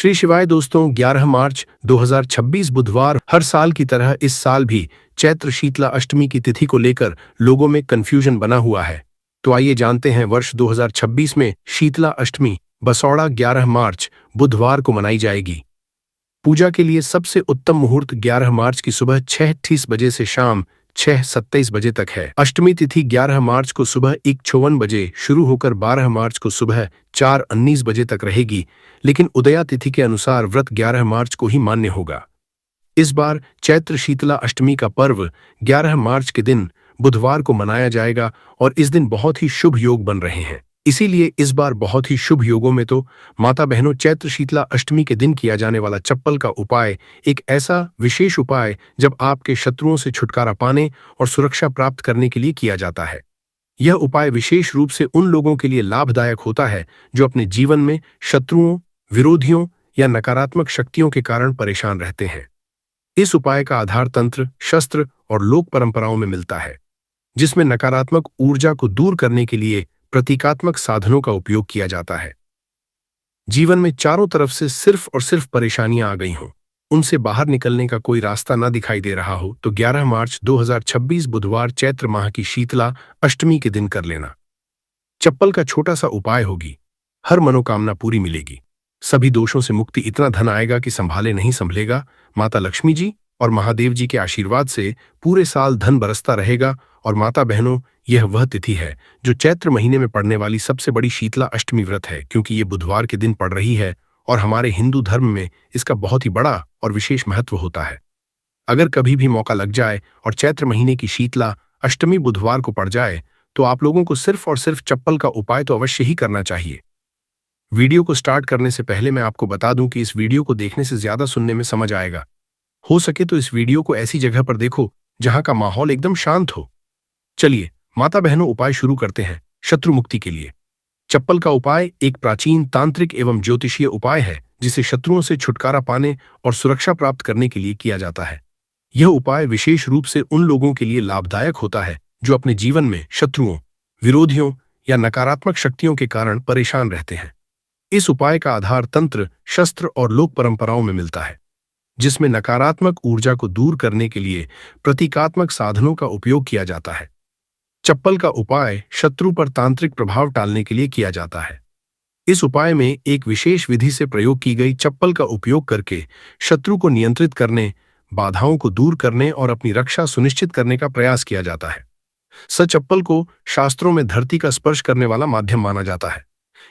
श्री शिवाय दोस्तों, 11 मार्च 2026 बुधवार। हर साल की तरह इस साल भी चैत्र शीतला अष्टमी की तिथि को लेकर लोगों में कंफ्यूजन बना हुआ है। तो आइए जानते हैं वर्ष 2026 में शीतला अष्टमी बसौड़ा 11 मार्च बुधवार को मनाई जाएगी। पूजा के लिए सबसे उत्तम मुहूर्त 11 मार्च की सुबह 6:30 बजे से शाम 6:27 बजे तक है। अष्टमी तिथि 11 मार्च को सुबह 1:54 बजे शुरू होकर 12 मार्च को सुबह 4:19 बजे तक रहेगी, लेकिन उदया तिथि के अनुसार व्रत 11 मार्च को ही मान्य होगा। इस बार चैत्र शीतला अष्टमी का पर्व 11 मार्च के दिन बुधवार को मनाया जाएगा और इस दिन बहुत ही शुभ योग बन रहे हैं। इसीलिए इस बार बहुत ही शुभ योगों में तो माता बहनों, चैत्र शीतला अष्टमी के दिन किया जाने वाला चप्पल का उपाय एक ऐसा विशेष उपाय जब आपके शत्रुओं से छुटकारा पाने और सुरक्षा प्राप्त करने के लिए किया जाता है। यह उपाय विशेष रूप से उन लोगों के लिए लाभदायक होता है जो अपने जीवन में शत्रुओं, विरोधियों या नकारात्मक शक्तियों के कारण परेशान रहते हैं। इस उपाय का आधार तंत्र, शस्त्र और लोक परंपराओं में मिलता है, जिसमें नकारात्मक ऊर्जा को दूर करने के लिए प्रतीकात्मक साधनों का उपयोग किया जाता है। जीवन में चारों तरफ से सिर्फ और सिर्फ परेशानियां आ गई हों, उनसे बाहर निकलने का कोई रास्ता न दिखाई दे रहा हो, तो 11 मार्च 2026 बुधवार चैत्र माह की शीतला अष्टमी के दिन कर लेना। चप्पल का छोटा सा उपाय होगी, हर मनोकामना पूरी मिलेगी, सभी दोषों से मुक्ति, इतना धन आएगा कि संभाले नहीं संभलेगा। माता लक्ष्मी जी और महादेव जी के आशीर्वाद से पूरे साल धन बरसता रहेगा। और माता बहनों, यह वह तिथि है जो चैत्र महीने में पड़ने वाली सबसे बड़ी शीतला अष्टमी व्रत है, क्योंकि ये बुधवार के दिन पड़ रही है और हमारे हिंदू धर्म में इसका बहुत ही बड़ा और विशेष महत्व होता है। अगर कभी भी मौका लग जाए और चैत्र महीने की शीतला अष्टमी बुधवार को पड़ जाए, तो आप लोगों को सिर्फ और सिर्फ चप्पल का उपाय तो अवश्य ही करना चाहिए। वीडियो को स्टार्ट करने से पहले मैं आपको बता दूं कि इस वीडियो को देखने से ज्यादा सुनने में समझ आएगा। हो सके तो इस वीडियो को ऐसी जगह पर देखो जहां का माहौल एकदम शांत हो। चलिए माता बहनों, उपाय शुरू करते हैं। शत्रु मुक्ति के लिए चप्पल का उपाय एक प्राचीन तांत्रिक एवं ज्योतिषीय उपाय है, जिसे शत्रुओं से छुटकारा पाने और सुरक्षा प्राप्त करने के लिए किया जाता है। यह उपाय विशेष रूप से उन लोगों के लिए लाभदायक होता है जो अपने जीवन में शत्रुओं, विरोधियों या नकारात्मक शक्तियों के कारण परेशान रहते हैं। इस उपाय का आधार तंत्र, शस्त्र और लोक परंपराओं में मिलता है, जिसमें नकारात्मक ऊर्जा को दूर करने के लिए प्रतीकात्मक साधनों का उपयोग किया जाता है। चप्पल का उपाय शत्रु पर तांत्रिक प्रभाव टालने के लिए किया जाता है। इस उपाय में एक विशेष विधि से प्रयोग की गई चप्पल का उपयोग करके शत्रु को नियंत्रित करने, बाधाओं को दूर करने और अपनी रक्षा सुनिश्चित करने का प्रयास किया जाता है। चप्पल को शास्त्रों में धरती का स्पर्श करने वाला माध्यम माना जाता है।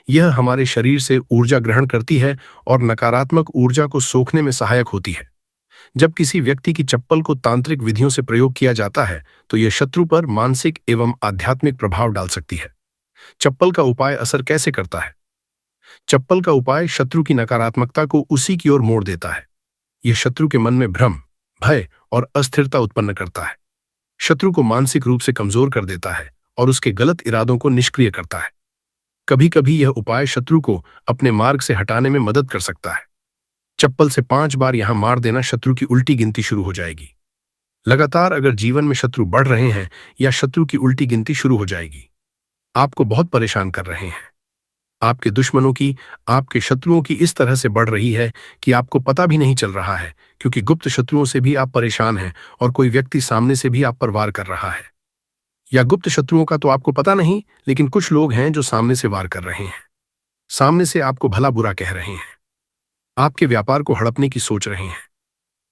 यह हमारे शरीर से ऊर्जा ग्रहण करती है और नकारात्मक ऊर्जा को सोखने में सहायक होती है। जब किसी व्यक्ति की चप्पल को तांत्रिक विधियों से प्रयोग किया जाता है, तो यह शत्रु पर मानसिक एवं आध्यात्मिक प्रभाव डाल सकती है। चप्पल का उपाय असर कैसे करता है? चप्पल का उपाय शत्रु की नकारात्मकता को उसी की ओर मोड़ देता है। यह शत्रु के मन में भ्रम, भय और अस्थिरता उत्पन्न करता है। शत्रु को मानसिक रूप से कमजोर कर देता है और उसके गलत इरादों को निष्क्रिय करता है। कभी कभी यह उपाय शत्रु को अपने मार्ग से हटाने में मदद कर सकता है। चप्पल से 5 बार यहां मार देना, शत्रु की उल्टी गिनती शुरू हो जाएगी। लगातार अगर जीवन में शत्रु बढ़ रहे हैं या शत्रु की उल्टी गिनती शुरू हो जाएगी, आपको बहुत परेशान कर रहे हैं, आपके दुश्मनों की, आपके शत्रुओं की इस तरह से बढ़ रही है कि आपको पता भी नहीं चल रहा है, क्योंकि गुप्त शत्रुओं से भी आप परेशान हैं और कोई व्यक्ति सामने से भी आप पर वार कर रहा है। या गुप्त शत्रुओं का तो आपको पता नहीं, लेकिन कुछ लोग हैं जो सामने से वार कर रहे हैं, सामने से आपको भला बुरा कह रहे हैं, आपके व्यापार को हड़पने की सोच रहे हैं,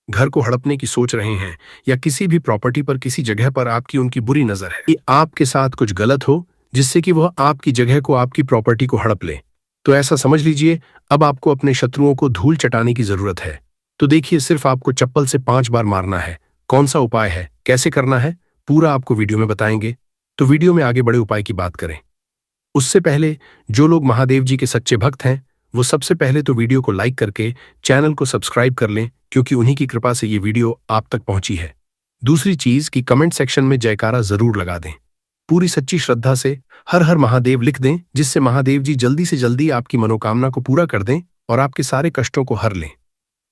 घर को हड़पने की सोच रहे हैं, या किसी भी प्रॉपर्टी पर, किसी जगह पर आपकी उनकी बुरी नजर है कि आपके साथ कुछ गलत हो जिससे कि वह आपकी जगह को, आपकी प्रॉपर्टी को हड़प ले। तो ऐसा समझ लीजिए अब आपको अपने शत्रुओं को धूल चटाने की जरूरत है। तो देखिए, सिर्फ आपको चप्पल से 5 बार मारना है। कौन सा उपाय है, कैसे करना है, पूरा आपको वीडियो में बताएंगे। तो वीडियो में आगे बड़े उपाय की बात करें उससे पहले जो लोग महादेव जी के सच्चे भक्त हैं, वो सबसे पहले तो वीडियो को लाइक करके चैनल को सब्सक्राइब कर लें, क्योंकि उन्हीं की कृपा से ये वीडियो आप तक पहुंची है। दूसरी चीज कि कमेंट सेक्शन में जयकारा जरूर लगा दें, पूरी सच्ची श्रद्धा से हर हर महादेव लिख दें, जिससे महादेव जी जल्दी से जल्दी आपकी मनोकामना को पूरा कर दें और आपके सारे कष्टों को हर लें।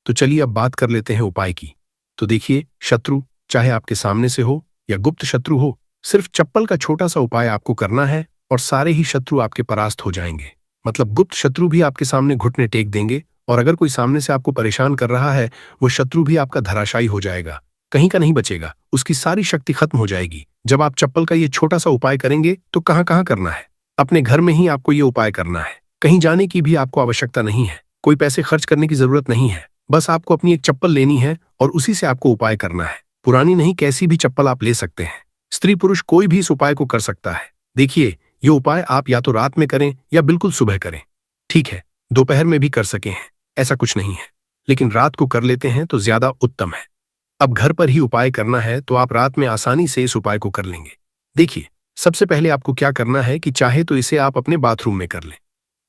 तो चलिए अब बात कर लेते हैं उपाय की। तो देखिए, शत्रु चाहे आपके सामने से हो या गुप्त शत्रु हो, सिर्फ चप्पल का छोटा सा उपाय आपको करना है और सारे ही शत्रु आपके परास्त हो जाएंगे। मतलब गुप्त शत्रु भी आपके सामने घुटने टेक देंगे और अगर कोई सामने से आपको परेशान कर रहा है, वो शत्रु भी आपका धराशायी हो जाएगा, कहीं का नहीं बचेगा, उसकी सारी शक्ति खत्म हो जाएगी। जब आप चप्पल का ये छोटा सा उपाय करेंगे तो कहाँ कहाँ करना है? अपने घर में ही आपको ये उपाय करना है। कहीं जाने की भी आपको आवश्यकता नहीं है, कोई पैसे खर्च करने की जरूरत नहीं है। बस आपको अपनी एक चप्पल लेनी है और उसी से आपको उपाय करना है। पुरानी नहीं, कैसी भी चप्पल आप ले सकते हैं। स्त्री पुरुष कोई भी इस उपाय को कर सकता है। देखिए, ये उपाय आप या तो रात में करें या बिल्कुल सुबह करें। ठीक है, दोपहर में भी कर सके हैं, ऐसा कुछ नहीं है, लेकिन रात को कर लेते हैं तो ज्यादा उत्तम है। अब घर पर ही उपाय करना है तो आप रात में आसानी से इस उपाय को कर लेंगे। देखिए, सबसे पहले आपको क्या करना है कि चाहे तो इसे आप अपने बाथरूम में कर लें,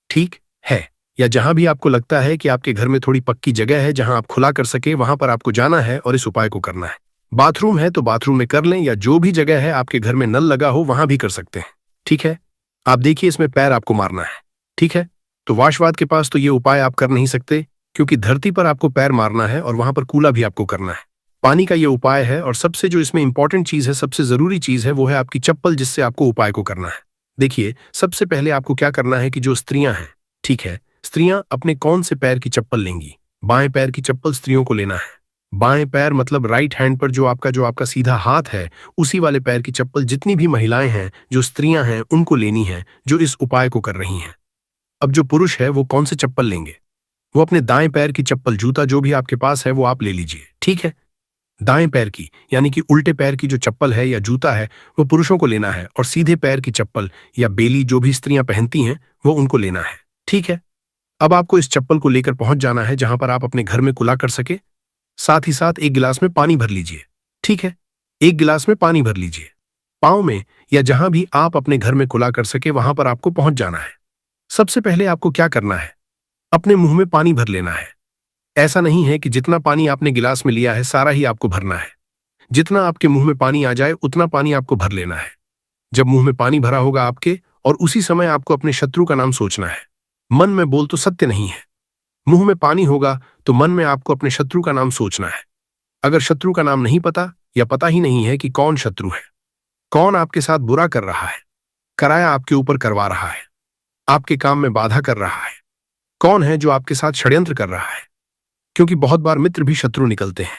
ठीक है, या जहां भी आपको लगता है कि आपके घर में थोड़ी पक्की जगह है जहां आप खुला कर सके, वहां पर आपको जाना है और इस उपाय को करना है। बाथरूम है तो बाथरूम में कर लें, या जो भी जगह है आपके घर में नल लगा हो वहां भी कर सकते हैं। ठीक है, आप देखिए, इसमें पैर आपको मारना है। ठीक है, तो वाशवाद के पास तो ये उपाय आप कर नहीं सकते, क्योंकि धरती पर आपको पैर मारना है और वहां पर कूला भी आपको करना है। पानी का ये उपाय है, और सबसे जो इसमें इंपॉर्टेंट चीज है, सबसे जरूरी चीज है, वो है आपकी चप्पल, जिससे आपको उपाय को करना है। देखिए, सबसे पहले आपको क्या करना है कि जो स्त्रियां हैं, ठीक है, स्त्रियां अपने कौन से पैर की चप्पल लेंगी? बाएं पैर की चप्पल स्त्रियों को लेना है। बाएं पैर मतलब राइट हैंड पर जो आपका सीधा हाथ है, उसी वाले पैर की चप्पल जितनी भी महिलाएं हैं, जो स्त्रियां हैं, उनको लेनी है, जो इस उपाय को कर रही हैं। अब जो पुरुष है वो कौन से चप्पल लेंगे? वो अपने दाएं पैर की चप्पल, जूता जो भी आपके पास है वो आप ले लीजिए। ठीक है, दाएं पैर की यानी कि उल्टे पैर की जो चप्पल है या जूता है वो पुरुषों को लेना है, और सीधे पैर की चप्पल या बेली जो भी स्त्रियां पहनती हैं वो उनको लेना है। ठीक है, अब आपको इस चप्पल को लेकर पहुंच जाना है जहां पर आप अपने घर में कुला कर सके। साथ ही साथ एक गिलास में पानी भर लीजिए। ठीक है, एक गिलास में पानी भर लीजिए। पाँव में या जहां भी आप अपने घर में कुला कर सके वहां पर आपको पहुंच जाना है। सबसे पहले आपको क्या करना है? अपने मुंह में पानी भर लेना है। ऐसा नहीं है कि जितना पानी आपने गिलास में लिया है सारा ही आपको भरना है। जितना आपके मुंह में पानी आ जाए उतना पानी आपको भर लेना है। जब मुंह में पानी भरा होगा आपके, और उसी समय आपको अपने शत्रु का नाम सोचना है। मन में बोल तो सत्य नहीं है। मुंह में पानी होगा तो मन में आपको अपने शत्रु का नाम सोचना है। अगर शत्रु का नाम नहीं पता, या पता ही नहीं है कि कौन शत्रु है, कौन आपके साथ बुरा कर रहा है, कराया आपके ऊपर करवा रहा है, आपके काम में बाधा कर रहा है, कौन है जो आपके साथ षड्यंत्र कर रहा है, क्योंकि बहुत बार मित्र भी शत्रु निकलते हैं।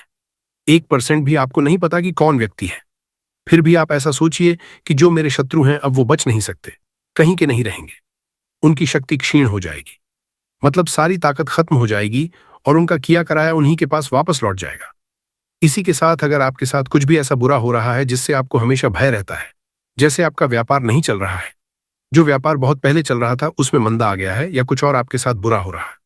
1% भी आपको नहीं पता कि कौन व्यक्ति है। फिर भी आप ऐसा सोचिए कि जो मेरे शत्रु हैं अब वो बच नहीं सकते, कहीं के नहीं रहेंगे, उनकी शक्ति क्षीण हो जाएगी, मतलब सारी ताकत खत्म हो जाएगी, और उनका किया कराया उन्हीं के पास वापस लौट जाएगा। इसी के साथ अगर आपके साथ कुछ भी ऐसा बुरा हो रहा है जिससे आपको हमेशा भय रहता है, जैसे आपका व्यापार नहीं चल रहा है, जो व्यापार बहुत पहले चल रहा था उसमें मंदा आ गया है, या कुछ और आपके साथ बुरा हो रहा है,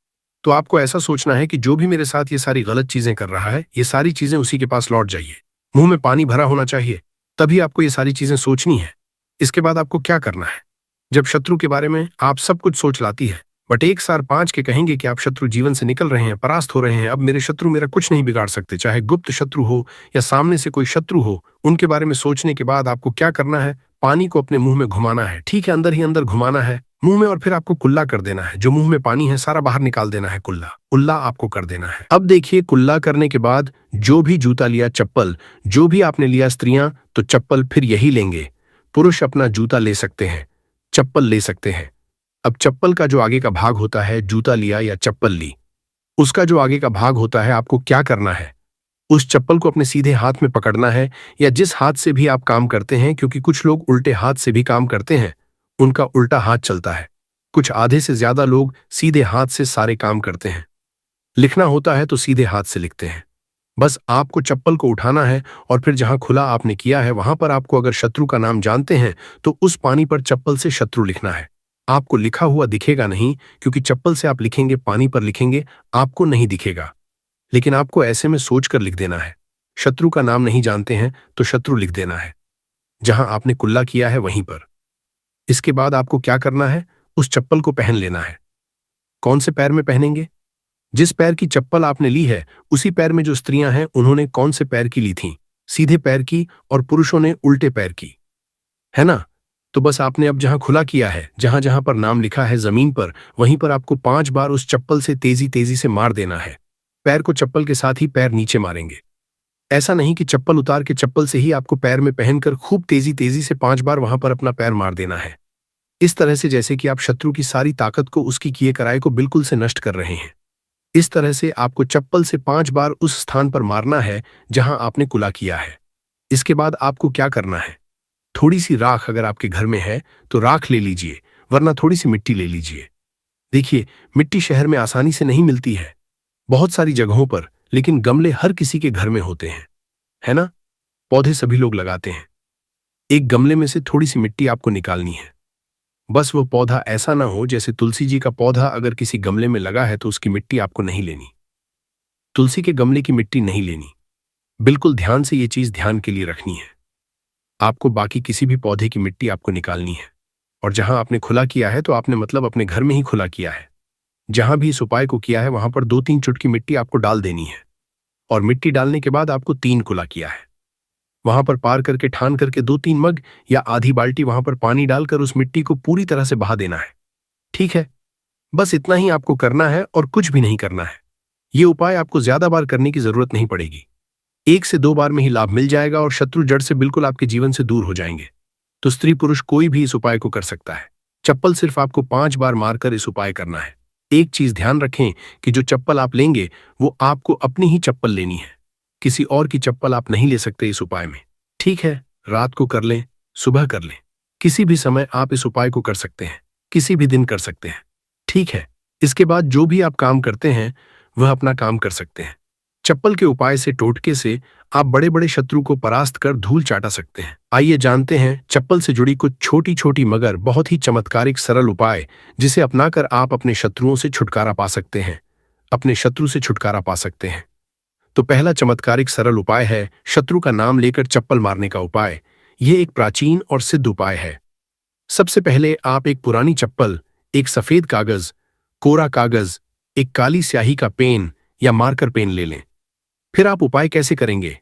तो आपको ऐसा सोचना है कि जो भी मेरे साथ ये सारी गलत चीजें कर रहा है, ये सारी चीजें उसी के पास लौट जाइए। मुंह में पानी भरा होना चाहिए, तभी आपको ये सारी चीजें सोचनी है। इसके बाद आपको क्या करना है? जब शत्रु के बारे में आप सब कुछ सोच लाती है, बट एक सार पांच के कहेंगे कि आप शत्रु जीवन से निकल रहे हैं, परास्त हो रहे हैं, अब मेरे शत्रु मेरा कुछ नहीं बिगाड़ सकते, चाहे गुप्त शत्रु हो या सामने से कोई शत्रु हो। उनके बारे में सोचने के बाद आपको क्या करना है? पानी को अपने मुंह में घुमाना है। ठीक है, अंदर ही अंदर घुमाना है मुंह में, और फिर आपको कुल्ला कर देना है। जो मुंह में पानी है सारा बाहर निकाल देना है, कुल्ला आपको कर देना है। अब देखिए, कुल्ला करने के बाद जो भी जूता लिया, चप्पल जो भी आपने लिया, स्त्रियां तो चप्पल फिर यही लेंगे, पुरुष अपना जूता ले सकते हैं, चप्पल ले सकते हैं। अब चप्पल का जो आगे का भाग होता है, जूता लिया या चप्पल ली, उसका जो आगे का भाग होता है, आपको क्या करना है? उस चप्पल को अपने सीधे हाथ में पकड़ना है, या जिस हाथ से भी आप काम करते हैं, क्योंकि कुछ लोग उल्टे हाथ से भी काम करते हैं, उनका उल्टा हाथ चलता है। कुछ आधे से ज्यादा लोग सीधे हाथ से सारे काम करते हैं। लिखना होता है तो सीधे हाथ से लिखते हैं। बस आपको चप्पल को उठाना है, और फिर जहां खुला आपने किया है वहां पर आपको, अगर शत्रु का नाम जानते हैं, तो उस पानी पर चप्पल से शत्रु लिखना है। आपको लिखा हुआ दिखेगा नहीं, क्योंकि चप्पल से आप लिखेंगे, पानी पर लिखेंगे, आपको नहीं दिखेगा, लेकिन आपको ऐसे में सोचकर लिख देना है। शत्रु का नाम नहीं जानते हैं तो शत्रु लिख देना है, जहां आपने कुल्ला किया है वहीं पर। इसके बाद आपको क्या करना है? उस चप्पल को पहन लेना है। कौन से पैर में पहनेंगे? जिस पैर की चप्पल आपने ली है उसी पैर में। जो स्त्रियां हैं उन्होंने कौन से पैर की ली थी? सीधे पैर की, और पुरुषों ने उल्टे पैर की, है ना? तो बस आपने अब जहां खुला किया है, जहां जहां पर नाम लिखा है जमीन पर, वहीं पर आपको 5 बार उस चप्पल से तेजी तेजी से मार देना है। पैर को चप्पल के साथ ही पैर नीचे मारेंगे। ऐसा नहीं कि चप्पल उतार के चप्पल से ही आपको पैर में पहनकर खूब तेजी तेजी से 5 बार वहां पर अपना पैर मार देना है। इस तरह से जैसे कि आप शत्रु की सारी ताकत को, उसकी किए कराए को बिल्कुल से नष्ट कर रहे हैं। इस तरह से आपको चप्पल से 5 बार उस स्थान पर मारना है जहां आपने कुला किया है। इसके बाद आपको क्या करना है? थोड़ी सी राख अगर आपके घर में है तो राख ले लीजिए, वरना थोड़ी सी मिट्टी ले लीजिए। देखिए, मिट्टी शहर में आसानी से नहीं मिलती है, बहुत सारी जगहों पर, लेकिन गमले हर किसी के घर में होते हैं, है ना? पौधे सभी लोग लगाते हैं। एक गमले में से थोड़ी सी मिट्टी आपको निकालनी है। बस वो पौधा ऐसा ना हो जैसे तुलसी जी का पौधा अगर किसी गमले में लगा है तो उसकी मिट्टी आपको नहीं लेनी। तुलसी के गमले की मिट्टी नहीं लेनी। बिल्कुल ध्यान से ये चीज ध्यान के लिए रखनी है। आपको बाकी किसी भी पौधे की मिट्टी आपको निकालनी है। और जहां आपने खुला किया है तो आपने मतलब अपने घर में ही खुला किया है। जहां भी इस उपाय को किया है वहां पर 2-3 चुटकी मिट्टी आपको डाल देनी है। और मिट्टी डालने के बाद आपको 3 कुला किया है, वहां पर पार करके ठान करके 2-3 मग या आधी बाल्टी वहां पर पानी डालकर उस मिट्टी को पूरी तरह से बहा देना है। ठीक है? बस इतना ही आपको करना है और कुछ भी नहीं करना है। ये उपाय आपको ज्यादा बार करने की जरूरत नहीं पड़ेगी। 1 से 2 बार में ही लाभ मिल जाएगा और शत्रु जड़ से बिल्कुल आपके जीवन से दूर हो जाएंगे। तो स्त्री पुरुष कोई भी इस उपाय को कर सकता है। चप्पल सिर्फ आपको 5 बार मारकर इस उपाय करना है। एक चीज ध्यान रखें कि जो चप्पल आप लेंगे वो आपको अपनी ही चप्पल लेनी है। किसी और की चप्पल आप नहीं ले सकते इस उपाय में। ठीक है? रात को कर लें, सुबह कर लें, किसी भी समय आप इस उपाय को कर सकते हैं, किसी भी दिन कर सकते हैं। ठीक है? इसके बाद जो भी आप काम करते हैं वह अपना काम कर सकते हैं। चप्पल के उपाय से, टोटके से आप बड़े बड़े शत्रु को परास्त कर धूल चाटा सकते हैं। आइए जानते हैं चप्पल से जुड़ी कुछ छोटी छोटी मगर बहुत ही चमत्कारिक सरल उपाय जिसे अपनाकर आप अपने शत्रुओं से छुटकारा पा सकते हैं, अपने शत्रु से छुटकारा पा सकते हैं। तो पहला चमत्कारिक सरल उपाय है शत्रु का नाम लेकर चप्पल मारने का उपाय। यह एक प्राचीन और सिद्ध उपाय है। सबसे पहले आप एक पुरानी चप्पल, एक सफेद कागज, कोरा कागज, एक काली स्याही का पेन या मार्कर पेन ले लें। फिर आप उपाय कैसे करेंगे?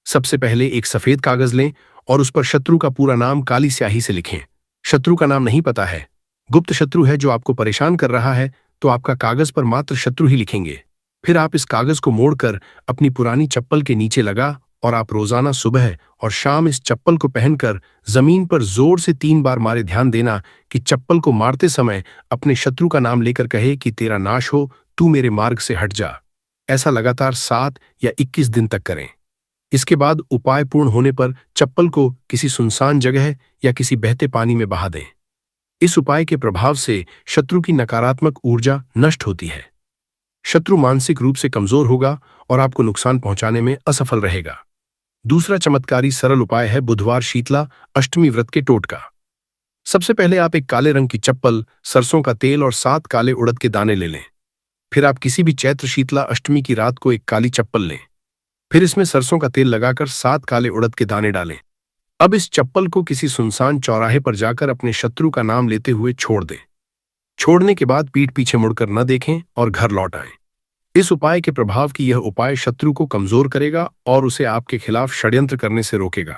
सबसे पहले एक सफेद कागज लें और उस पर शत्रु का पूरा नाम काली स्याही से लिखें। शत्रु का नाम नहीं पता है, गुप्त शत्रु है जो आपको परेशान कर रहा है, तो आपका कागज पर मात्र शत्रु ही लिखेंगे। फिर आप इस कागज को मोड़कर अपनी पुरानी चप्पल के नीचे लगा और आप रोजाना सुबह और शाम इस चप्पल को पहनकर जमीन पर जोर से 3 बार मारे। ध्यान देना कि चप्पल को मारते समय अपने शत्रु का नाम लेकर कहे कि तेरा नाश हो, तू मेरे मार्ग से हट जा। ऐसा लगातार 7 या 21 दिन तक करें। इसके बाद उपाय पूर्ण होने पर चप्पल को किसी सुनसान जगह या किसी बहते पानी में बहा दें। इस उपाय के प्रभाव से शत्रु की नकारात्मक ऊर्जा नष्ट होती है। शत्रु मानसिक रूप से कमजोर होगा और आपको नुकसान पहुंचाने में असफल रहेगा। दूसरा चमत्कारी सरल उपाय है बुधवार शीतला अष्टमी व्रत के टोटका। सबसे पहले आप एक काले रंग की चप्पल, सरसों का तेल और 7 काले उड़द के दाने ले लें। फिर आप किसी भी चैत्र शीतला अष्टमी की रात को एक काली चप्पल लें। फिर इसमें सरसों का तेल लगाकर 7 काले उड़द के दाने डालें। अब इस चप्पल को किसी सुनसान चौराहे पर जाकर अपने शत्रु का नाम लेते हुए छोड़ दें। छोड़ने के बाद पीठ पीछे मुड़कर न देखें और घर लौट आएं। इस उपाय के प्रभाव की यह उपाय शत्रु को कमजोर करेगा और उसे आपके खिलाफ षड्यंत्र करने से रोकेगा।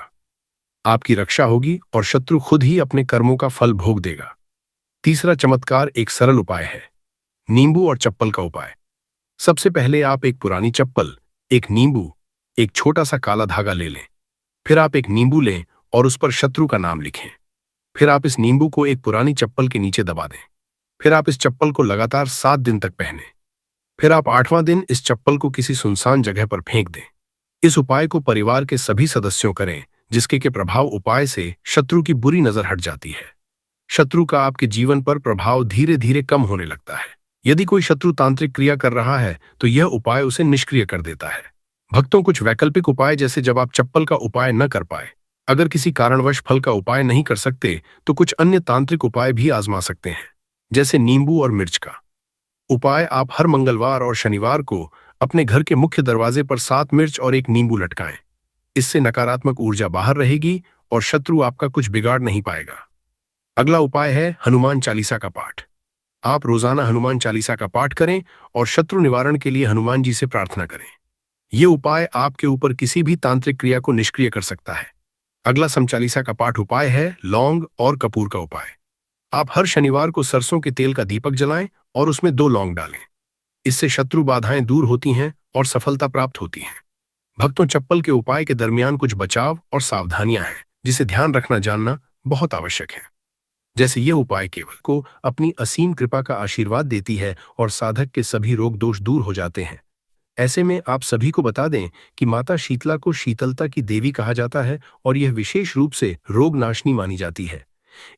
आपकी रक्षा होगी और शत्रु खुद ही अपने कर्मों का फल भोग देगा। तीसरा चमत्कार एक सरल उपाय है, नींबू और चप्पल का उपाय। सबसे पहले आप एक पुरानी चप्पल, एक नींबू, एक छोटा सा काला धागा ले लें। फिर आप एक नींबू लें और उस पर शत्रु का नाम लिखें। फिर आप इस नींबू को एक पुरानी चप्पल के नीचे दबा दें। फिर आप इस चप्पल को लगातार 7 दिन तक पहनें। फिर आप 8वां दिन इस चप्पल को किसी सुनसान जगह पर फेंक दें। इस उपाय को परिवार के सभी सदस्यों करें, जिसके के प्रभाव उपाय से शत्रु की बुरी नजर हट जाती है। शत्रु का आपके जीवन पर प्रभाव धीरे धीरे कम होने लगता है। यदि कोई शत्रु तांत्रिक क्रिया कर रहा है तो यह उपाय उसे निष्क्रिय कर देता है। भक्तों, कुछ वैकल्पिक उपाय, जैसे जब आप चप्पल का उपाय न कर पाए, अगर किसी कारणवश फल का उपाय नहीं कर सकते तो कुछ अन्य तांत्रिक उपाय भी आजमा सकते हैं, जैसे नींबू और मिर्च का उपाय। आप हर मंगलवार और शनिवार को अपने घर के मुख्य दरवाजे पर 7 मिर्च और एक नींबू लटकाएं। इससे नकारात्मक ऊर्जा बाहर रहेगी और शत्रु आपका कुछ बिगाड़ नहीं पाएगा। अगला उपाय है हनुमान चालीसा का पाठ। आप रोजाना हनुमान चालीसा का पाठ करें और शत्रु निवारण के लिए हनुमान जी से प्रार्थना करें। यह उपाय आपके ऊपर किसी भी तांत्रिक क्रिया को निष्क्रिय कर सकता है। अगला समचालीसा का पाठ उपाय है लौंग और कपूर का उपाय। आप हर शनिवार को सरसों के तेल का दीपक जलाएं और उसमें 2 लौंग डालें। इससे शत्रु बाधाएं दूर होती हैं और सफलता प्राप्त होती है। भक्तों, चप्पल के उपाय के दरमियान कुछ बचाव और सावधानियां हैं जिसे ध्यान रखना जानना बहुत आवश्यक है। जैसे यह उपाय केवल को अपनी असीम कृपा का आशीर्वाद देती है और साधक के सभी रोग दोष दूर हो जाते हैं। ऐसे में आप सभी को बता दें कि माता शीतला को शीतलता की देवी कहा जाता है और यह विशेष रूप से रोग नाशनी मानी जाती है।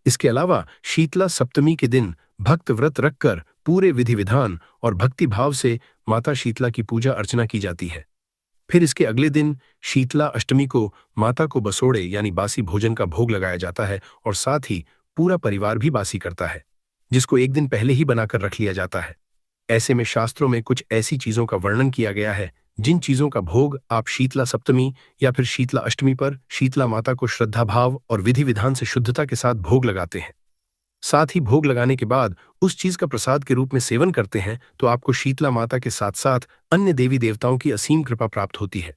इसके अलावा शीतला सप्तमी के दिन भक्त व्रत रखकर पूरे विधि विधान और भक्ति भाव से माता शीतला की पूजा अर्चना की जाती है। फिर इसके अगले दिन शीतला अष्टमी को माता को बसोड़े यानी बासी भोजन का भोग लगाया जाता है और साथ ही पूरा परिवार भी बासी करता है, जिसको एक दिन पहले ही बनाकर रख लिया जाता है। ऐसे में शास्त्रों में कुछ ऐसी चीजों का वर्णन किया गया है जिन चीजों का भोग आप शीतला सप्तमी या फिर शीतला अष्टमी पर शीतला माता को श्रद्धा भाव और विधि विधान से शुद्धता के साथ भोग लगाते हैं। साथ ही भोग लगाने के बाद उस चीज का प्रसाद के रूप में सेवन करते हैं तो आपको शीतला माता के साथ साथ अन्य देवी देवताओं की असीम कृपा प्राप्त होती है,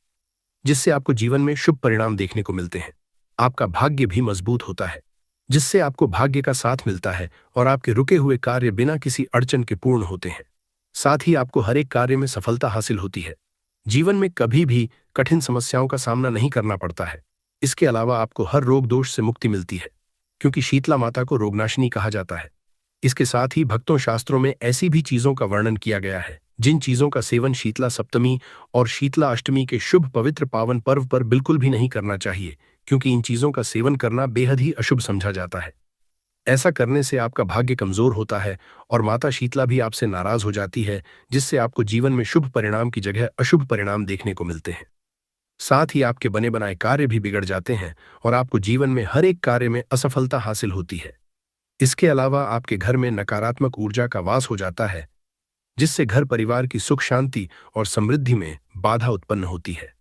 जिससे आपको जीवन में शुभ परिणाम देखने को मिलते हैं। आपका भाग्य भी मजबूत होता है, जिससे आपको भाग्य का साथ मिलता है और आपके रुके हुए कार्य बिना किसी अड़चन के पूर्ण होते हैं। साथ ही आपको हर एक कार्य में सफलता हासिल होती है। जीवन में कभी भी कठिन समस्याओं का सामना नहीं करना पड़ता है। इसके अलावा आपको हर रोग दोष से मुक्ति मिलती है, क्योंकि शीतला माता को रोगनाशिनी कहा जाता है। इसके साथ ही भक्तों शास्त्रों में ऐसी भी चीजों का वर्णन किया गया है जिन चीजों का सेवन शीतला सप्तमी और शीतला अष्टमी के शुभ पवित्र पावन पर्व पर बिल्कुल भी नहीं करना चाहिए, क्योंकि इन चीजों का सेवन करना बेहद ही अशुभ समझा जाता है। ऐसा करने से आपका भाग्य कमजोर होता है और माता शीतला भी आपसे नाराज हो जाती है, जिससे आपको जीवन में शुभ परिणाम की जगह अशुभ परिणाम देखने को मिलते हैं। साथ ही आपके बने बनाए कार्य भी बिगड़ जाते हैं और आपको जीवन में हर एक कार्य में असफलता हासिल होती है। इसके अलावा आपके घर में नकारात्मक ऊर्जा का वास हो जाता है, जिससे घर परिवार की सुख शांति और समृद्धि में बाधा उत्पन्न होती है।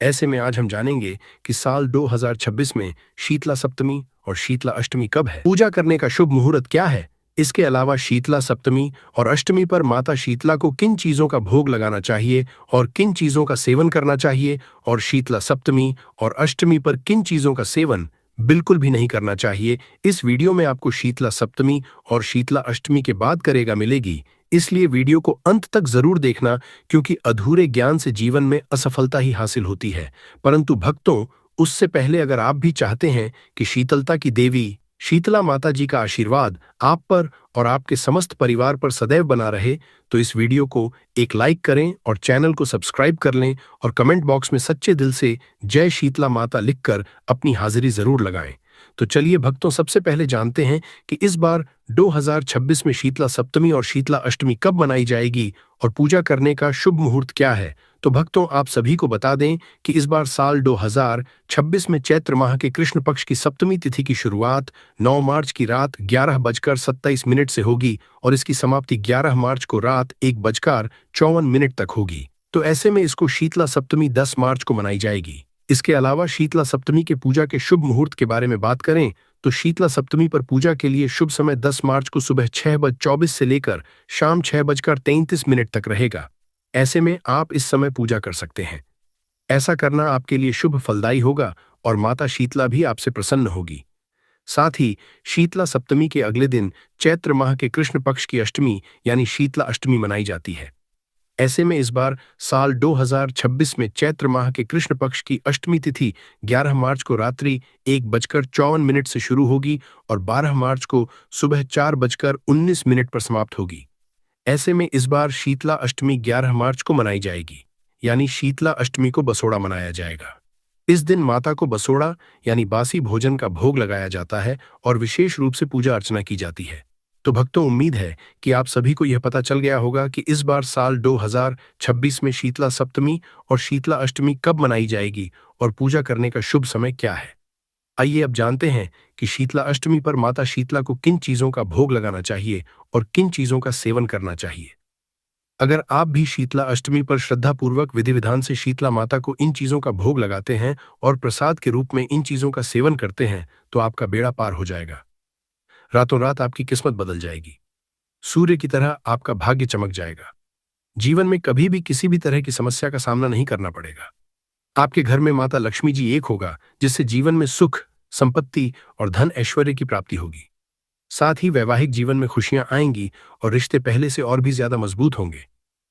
ऐसे में आज हम जानेंगे कि साल 2026 में शीतला सप्तमी और शीतला अष्टमी कब है, पूजा करने का शुभ मुहूर्त क्या है। इसके अलावा शीतला सप्तमी और अष्टमी पर माता शीतला को किन चीजों का भोग लगाना चाहिए और किन चीजों का सेवन करना चाहिए, और शीतला सप्तमी और अष्टमी पर किन चीजों का सेवन बिल्कुल भी नहीं करना चाहिए। इस वीडियो में आपको शीतला सप्तमी और शीतला अष्टमी के बाद करेगा मिलेगी, इसलिए वीडियो को अंत तक जरूर देखना, क्योंकि अधूरे ज्ञान से जीवन में असफलता ही हासिल होती है। परंतु भक्तों, उससे पहले अगर आप भी चाहते हैं कि शीतलता की देवी शीतला माता जी का आशीर्वाद आप पर और आपके समस्त परिवार पर सदैव बना रहे, तो इस वीडियो को एक लाइक करें और चैनल को सब्सक्राइब कर लें और कमेंट बॉक्स में सच्चे दिल से जय शीतला माता लिखकर अपनी हाजिरी जरूर लगाएं। तो चलिए भक्तों, सबसे पहले जानते हैं कि इस बार 2026 में शीतला सप्तमी और शीतला अष्टमी कब मनाई जाएगी और पूजा करने का शुभ मुहूर्त क्या है। तो भक्तों, आप सभी को बता दें कि इस बार साल 2026 में चैत्र माह के कृष्ण पक्ष की सप्तमी तिथि की शुरुआत 9 मार्च की रात 11:27 से होगी और इसकी समाप्ति 11 मार्च को रात 1:54 तक होगी। तो ऐसे में इसको शीतला सप्तमी 10 मार्च को मनाई जाएगी। इसके अलावा शीतला सप्तमी के पूजा के शुभ मुहूर्त के बारे में बात करें तो शीतला सप्तमी पर पूजा के लिए शुभ समय 10 मार्च को सुबह 6:24 से लेकर शाम 6:33 तक रहेगा। ऐसे में आप इस समय पूजा कर सकते हैं। ऐसा करना आपके लिए शुभ फलदायी होगा और माता शीतला भी आपसे प्रसन्न होगी। साथ ही शीतला सप्तमी के अगले दिन चैत्र माह के कृष्ण पक्ष की अष्टमी यानी शीतला अष्टमी मनाई जाती है। ऐसे में इस बार साल 2026 में चैत्र माह के कृष्ण पक्ष की अष्टमी तिथि 11 मार्च को रात्रि 1:54 से शुरू होगी और 12 मार्च को सुबह 4:19 पर समाप्त होगी। ऐसे में इस बार शीतला अष्टमी 11 मार्च को मनाई जाएगी, यानी शीतला अष्टमी को बसोड़ा मनाया जाएगा। इस दिन माता को बसोड़ा यानी बासी भोजन का भोग लगाया जाता है और विशेष रूप से पूजा अर्चना की जाती है। तो भक्तों, उम्मीद है कि आप सभी को यह पता चल गया होगा कि इस बार साल 2026 में शीतला सप्तमी और शीतला अष्टमी कब मनाई जाएगी और पूजा करने का शुभ समय क्या है। आइए अब जानते हैं कि शीतला अष्टमी पर माता शीतला को किन चीजों का भोग लगाना चाहिए और किन चीजों का सेवन करना चाहिए। अगर आप भी शीतला अष्टमी पर श्रद्धापूर्वक विधि विधान से शीतला माता को इन चीजों का भोग लगाते हैं और प्रसाद के रूप में इन चीजों का सेवन करते हैं तो आपका बेड़ा पार हो जाएगा। रातों रात आपकी किस्मत बदल जाएगी। सूर्य की तरह आपका भाग्य चमक जाएगा। जीवन में कभी भी किसी भी तरह की समस्या का सामना नहीं करना पड़ेगा। आपके घर में माता लक्ष्मी जी एक होगा, जिससे जीवन में सुख, संपत्ति और धन ऐश्वर्य की प्राप्ति होगी। साथ ही वैवाहिक जीवन में खुशियां आएंगी और रिश्ते पहले से और भी ज्यादा मजबूत होंगे।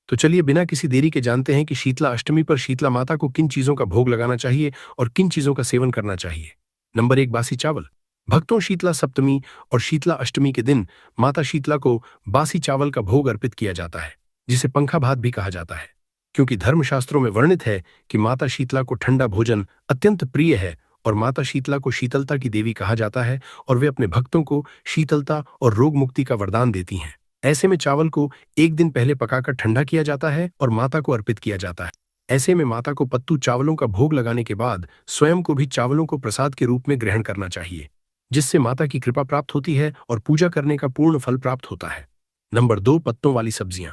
तो चलिए बिना किसी देरी के जानते हैं कि शीतला अष्टमी पर शीतला माता को किन चीजों का भोग लगाना चाहिए और किन चीजों का सेवन करना चाहिए। नंबर 1, बासी चावल। भक्तों, शीतला सप्तमी और शीतला अष्टमी के दिन माता शीतला को बासी चावल का भोग अर्पित किया जाता है, जिसे पंखा भात भी कहा जाता है। क्योंकि धर्मशास्त्रों में वर्णित है कि माता शीतला को ठंडा भोजन अत्यंत प्रिय है और माता शीतला को शीतलता की देवी कहा जाता है और वे अपने भक्तों को शीतलता और रोग मुक्ति का वरदान देती हैं। ऐसे में चावल को एक दिन पहले पकाकर ठंडा किया जाता है और माता को अर्पित किया जाता है। ऐसे में माता को पत्तू चावलों का भोग लगाने के बाद स्वयं को भी चावलों को प्रसाद के रूप में ग्रहण करना चाहिए, जिससे माता की कृपा प्राप्त होती है और पूजा करने का पूर्ण फल प्राप्त होता है। नंबर 2, पत्तों वाली सब्जियां।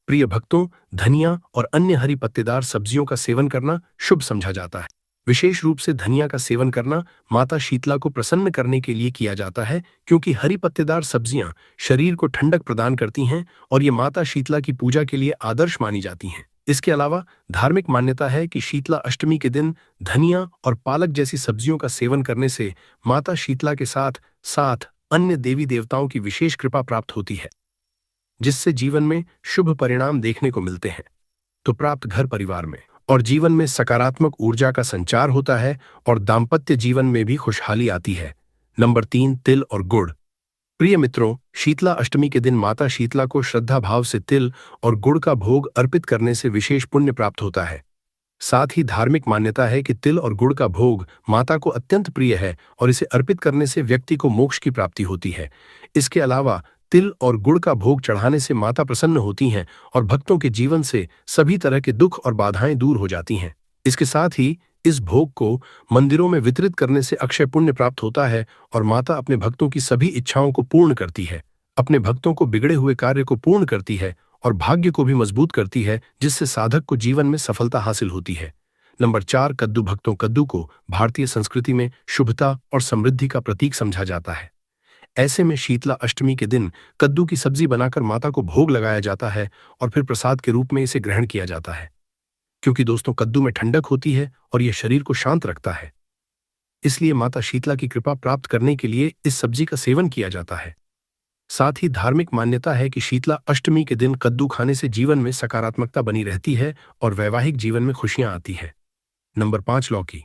प्रिय भक्तों, धनिया और अन्य हरी पत्तेदार सब्जियों का सेवन करना शुभ समझा जाता है। विशेष रूप से धनिया का सेवन करना माता शीतला को प्रसन्न करने के लिए किया जाता है, क्योंकि हरी पत्तेदार सब्जियां शरीर को ठंडक प्रदान करती हैं और ये माता शीतला की पूजा के लिए आदर्श मानी जाती हैं। इसके अलावा धार्मिक मान्यता है कि शीतला अष्टमी के दिन धनिया और पालक जैसी सब्जियों का सेवन करने से माता शीतला के साथ साथ अन्य देवी देवताओं की विशेष कृपा प्राप्त होती है, जिससे जीवन में शुभ परिणाम देखने को मिलते हैं। तो प्राप्त घर परिवार में और जीवन में सकारात्मक ऊर्जा का संचार होता है और दाम्पत्य जीवन में भी खुशहाली आती है। नंबर 3, तिल और गुड़। प्रिय मित्रों, शीतला अष्टमी के दिन माता शीतला को श्रद्धा भाव से तिल और गुड़ का भोग अर्पित करने से विशेष पुण्य प्राप्त होता है। साथ ही धार्मिक मान्यता है कि तिल और गुड़ का भोग माता को अत्यंत प्रिय है और इसे अर्पित करने से व्यक्ति को मोक्ष की प्राप्ति होती है। इसके अलावा तिल और गुड़ का भोग चढ़ाने से माता प्रसन्न होती हैं और भक्तों के जीवन से सभी तरह के दुख और बाधाएं दूर हो जाती हैं। इसके साथ ही इस भोग को मंदिरों में वितरित करने से अक्षय पुण्य प्राप्त होता है और माता अपने भक्तों की सभी इच्छाओं को पूर्ण करती है, अपने भक्तों को बिगड़े हुए कार्य को पूर्ण करती है और भाग्य को भी मजबूत करती है, जिससे साधक को जीवन में सफलता हासिल होती है। नंबर 4, कद्दू। भक्तों, कद्दू को भारतीय संस्कृति में शुभता और समृद्धि का प्रतीक समझा जाता है। ऐसे में शीतला अष्टमी के दिन कद्दू की सब्जी बनाकर माता को भोग लगाया जाता है और फिर प्रसाद के रूप में इसे ग्रहण किया जाता है। क्योंकि दोस्तों, कद्दू में ठंडक होती है और यह शरीर को शांत रखता है, इसलिए माता शीतला की कृपा प्राप्त करने के लिए इस सब्जी का सेवन किया जाता है। साथ ही धार्मिक मान्यता है कि शीतला अष्टमी के दिन कद्दू खाने से जीवन में सकारात्मकता बनी रहती है और वैवाहिक जीवन में खुशियां आती है। नंबर 5, लौकी।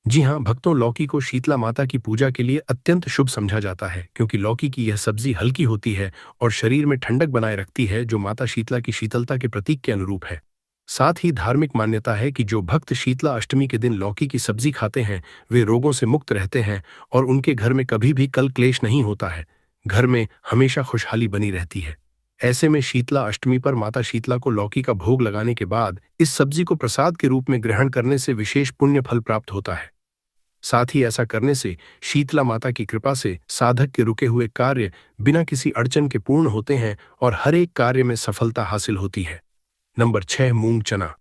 जी हाँ भक्तों, लौकी को शीतला माता की पूजा के लिए अत्यंत शुभ समझा जाता है, क्योंकि लौकी की यह सब्जी हल्की होती है और शरीर में ठंडक बनाए रखती है, जो माता शीतला की शीतलता के प्रतीक के अनुरूप है। साथ ही धार्मिक मान्यता है कि जो भक्त शीतला अष्टमी के दिन लौकी की सब्जी खाते हैं वे रोगों से मुक्त रहते हैं और उनके घर में कभी भी कल क्लेश नहीं होता है। घर में हमेशा खुशहाली बनी रहती है। ऐसे में शीतला अष्टमी पर माता शीतला को लौकी का भोग लगाने के बाद इस सब्जी को प्रसाद के रूप में ग्रहण करने से विशेष पुण्य फल प्राप्त होता है। साथ ही ऐसा करने से शीतला माता की कृपा से साधक के रुके हुए कार्य बिना किसी अड़चन के पूर्ण होते हैं और हर एक कार्य में सफलता हासिल होती है। नंबर 6, मूंग चना।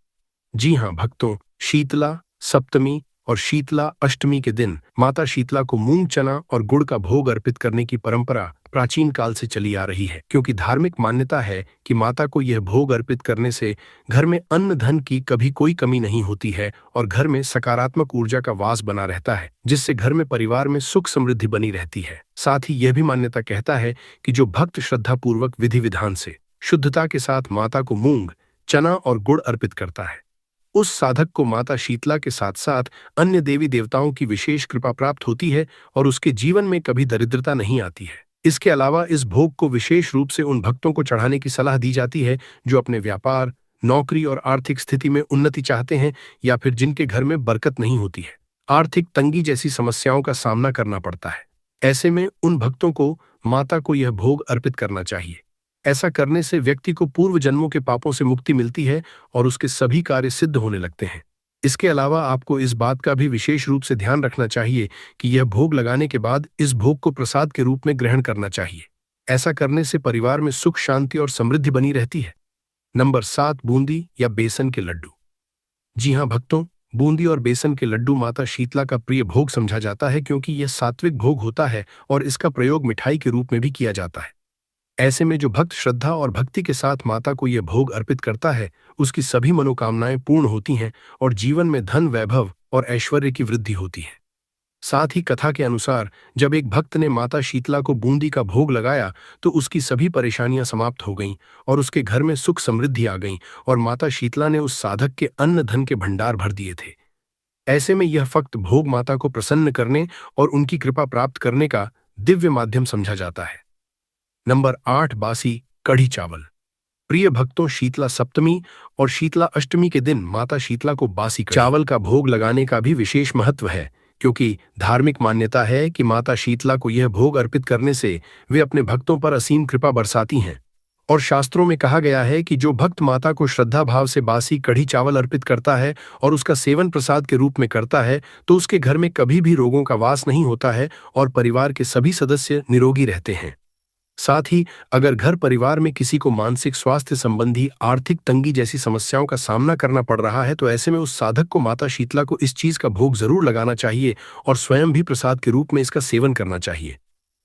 जी हाँ भक्तों, शीतला सप्तमी और शीतला अष्टमी के दिन माता शीतला को मूंग चना और गुड़ का भोग अर्पित करने की परंपरा प्राचीन काल से चली आ रही है, क्योंकि धार्मिक मान्यता है कि माता को यह भोग अर्पित करने से घर में अन्न धन की कभी कोई कमी नहीं होती है और घर में सकारात्मक ऊर्जा का वास बना रहता है, जिससे घर में परिवार में सुख समृद्धि बनी रहती है। साथ ही यह भी मान्यता कहता है कि जो भक्त श्रद्धापूर्वक विधि विधान से शुद्धता के साथ माता को मूंग चना और गुड़ अर्पित करता है, उस साधक को माता शीतला के साथ साथ अन्य देवी देवताओं की विशेष कृपा प्राप्त होती है और उसके जीवन में कभी दरिद्रता नहीं आती है। इसके अलावा इस भोग को विशेष रूप से उन भक्तों को चढ़ाने की सलाह दी जाती है जो अपने व्यापार, नौकरी और आर्थिक स्थिति में उन्नति चाहते हैं या फिर जिनके घर में बरकत नहीं होती है, आर्थिक तंगी जैसी समस्याओं का सामना करना पड़ता है। ऐसे में उन भक्तों को माता को यह भोग अर्पित करना चाहिए। ऐसा करने से व्यक्ति को पूर्व जन्मों के पापों से मुक्ति मिलती है और उसके सभी कार्य सिद्ध होने लगते हैं। इसके अलावा आपको इस बात का भी विशेष रूप से ध्यान रखना चाहिए कि यह भोग लगाने के बाद इस भोग को प्रसाद के रूप में ग्रहण करना चाहिए। ऐसा करने से परिवार में सुख शांति और समृद्धि बनी रहती है। नंबर 7, बूंदी या बेसन के लड्डू। जी हाँ भक्तों, बूंदी और बेसन के लड्डू माता शीतला का प्रिय भोग समझा जाता है, क्योंकि यह सात्विक भोग होता है और इसका प्रयोग मिठाई के रूप में भी किया जाता है। ऐसे में जो भक्त श्रद्धा और भक्ति के साथ माता को यह भोग अर्पित करता है उसकी सभी मनोकामनाएं पूर्ण होती हैं और जीवन में धन, वैभव और ऐश्वर्य की वृद्धि होती है। साथ ही कथा के अनुसार जब एक भक्त ने माता शीतला को बूंदी का भोग लगाया तो उसकी सभी परेशानियां समाप्त हो गईं और उसके घर में सुख समृद्धि आ गई और माता शीतला ने उस साधक के अन्न धन के भंडार भर दिए थे। ऐसे में यह फक्त भोग माता को प्रसन्न करने और उनकी कृपा प्राप्त करने का दिव्य माध्यम समझा जाता है। नंबर 8, बासी कढ़ी चावल। प्रिय भक्तों, शीतला सप्तमी और शीतला अष्टमी के दिन माता शीतला को बासी चावल का भोग लगाने का भी विशेष महत्व है, क्योंकि धार्मिक मान्यता है कि माता शीतला को यह भोग अर्पित करने से वे अपने भक्तों पर असीम कृपा बरसाती हैं। और शास्त्रों में कहा गया है कि जो भक्त माता को श्रद्धा भाव से बासी कढ़ी चावल अर्पित करता है और उसका सेवन प्रसाद के रूप में करता है, तो उसके घर में कभी भी रोगों का वास नहीं होता है और परिवार के सभी सदस्य निरोगी रहते हैं। साथ ही अगर घर परिवार में किसी को मानसिक स्वास्थ्य संबंधी आर्थिक तंगी जैसी समस्याओं का सामना करना पड़ रहा है, तो ऐसे में उस साधक को माता शीतला को इस चीज का भोग जरूर लगाना चाहिए और स्वयं भी प्रसाद के रूप में इसका सेवन करना चाहिए।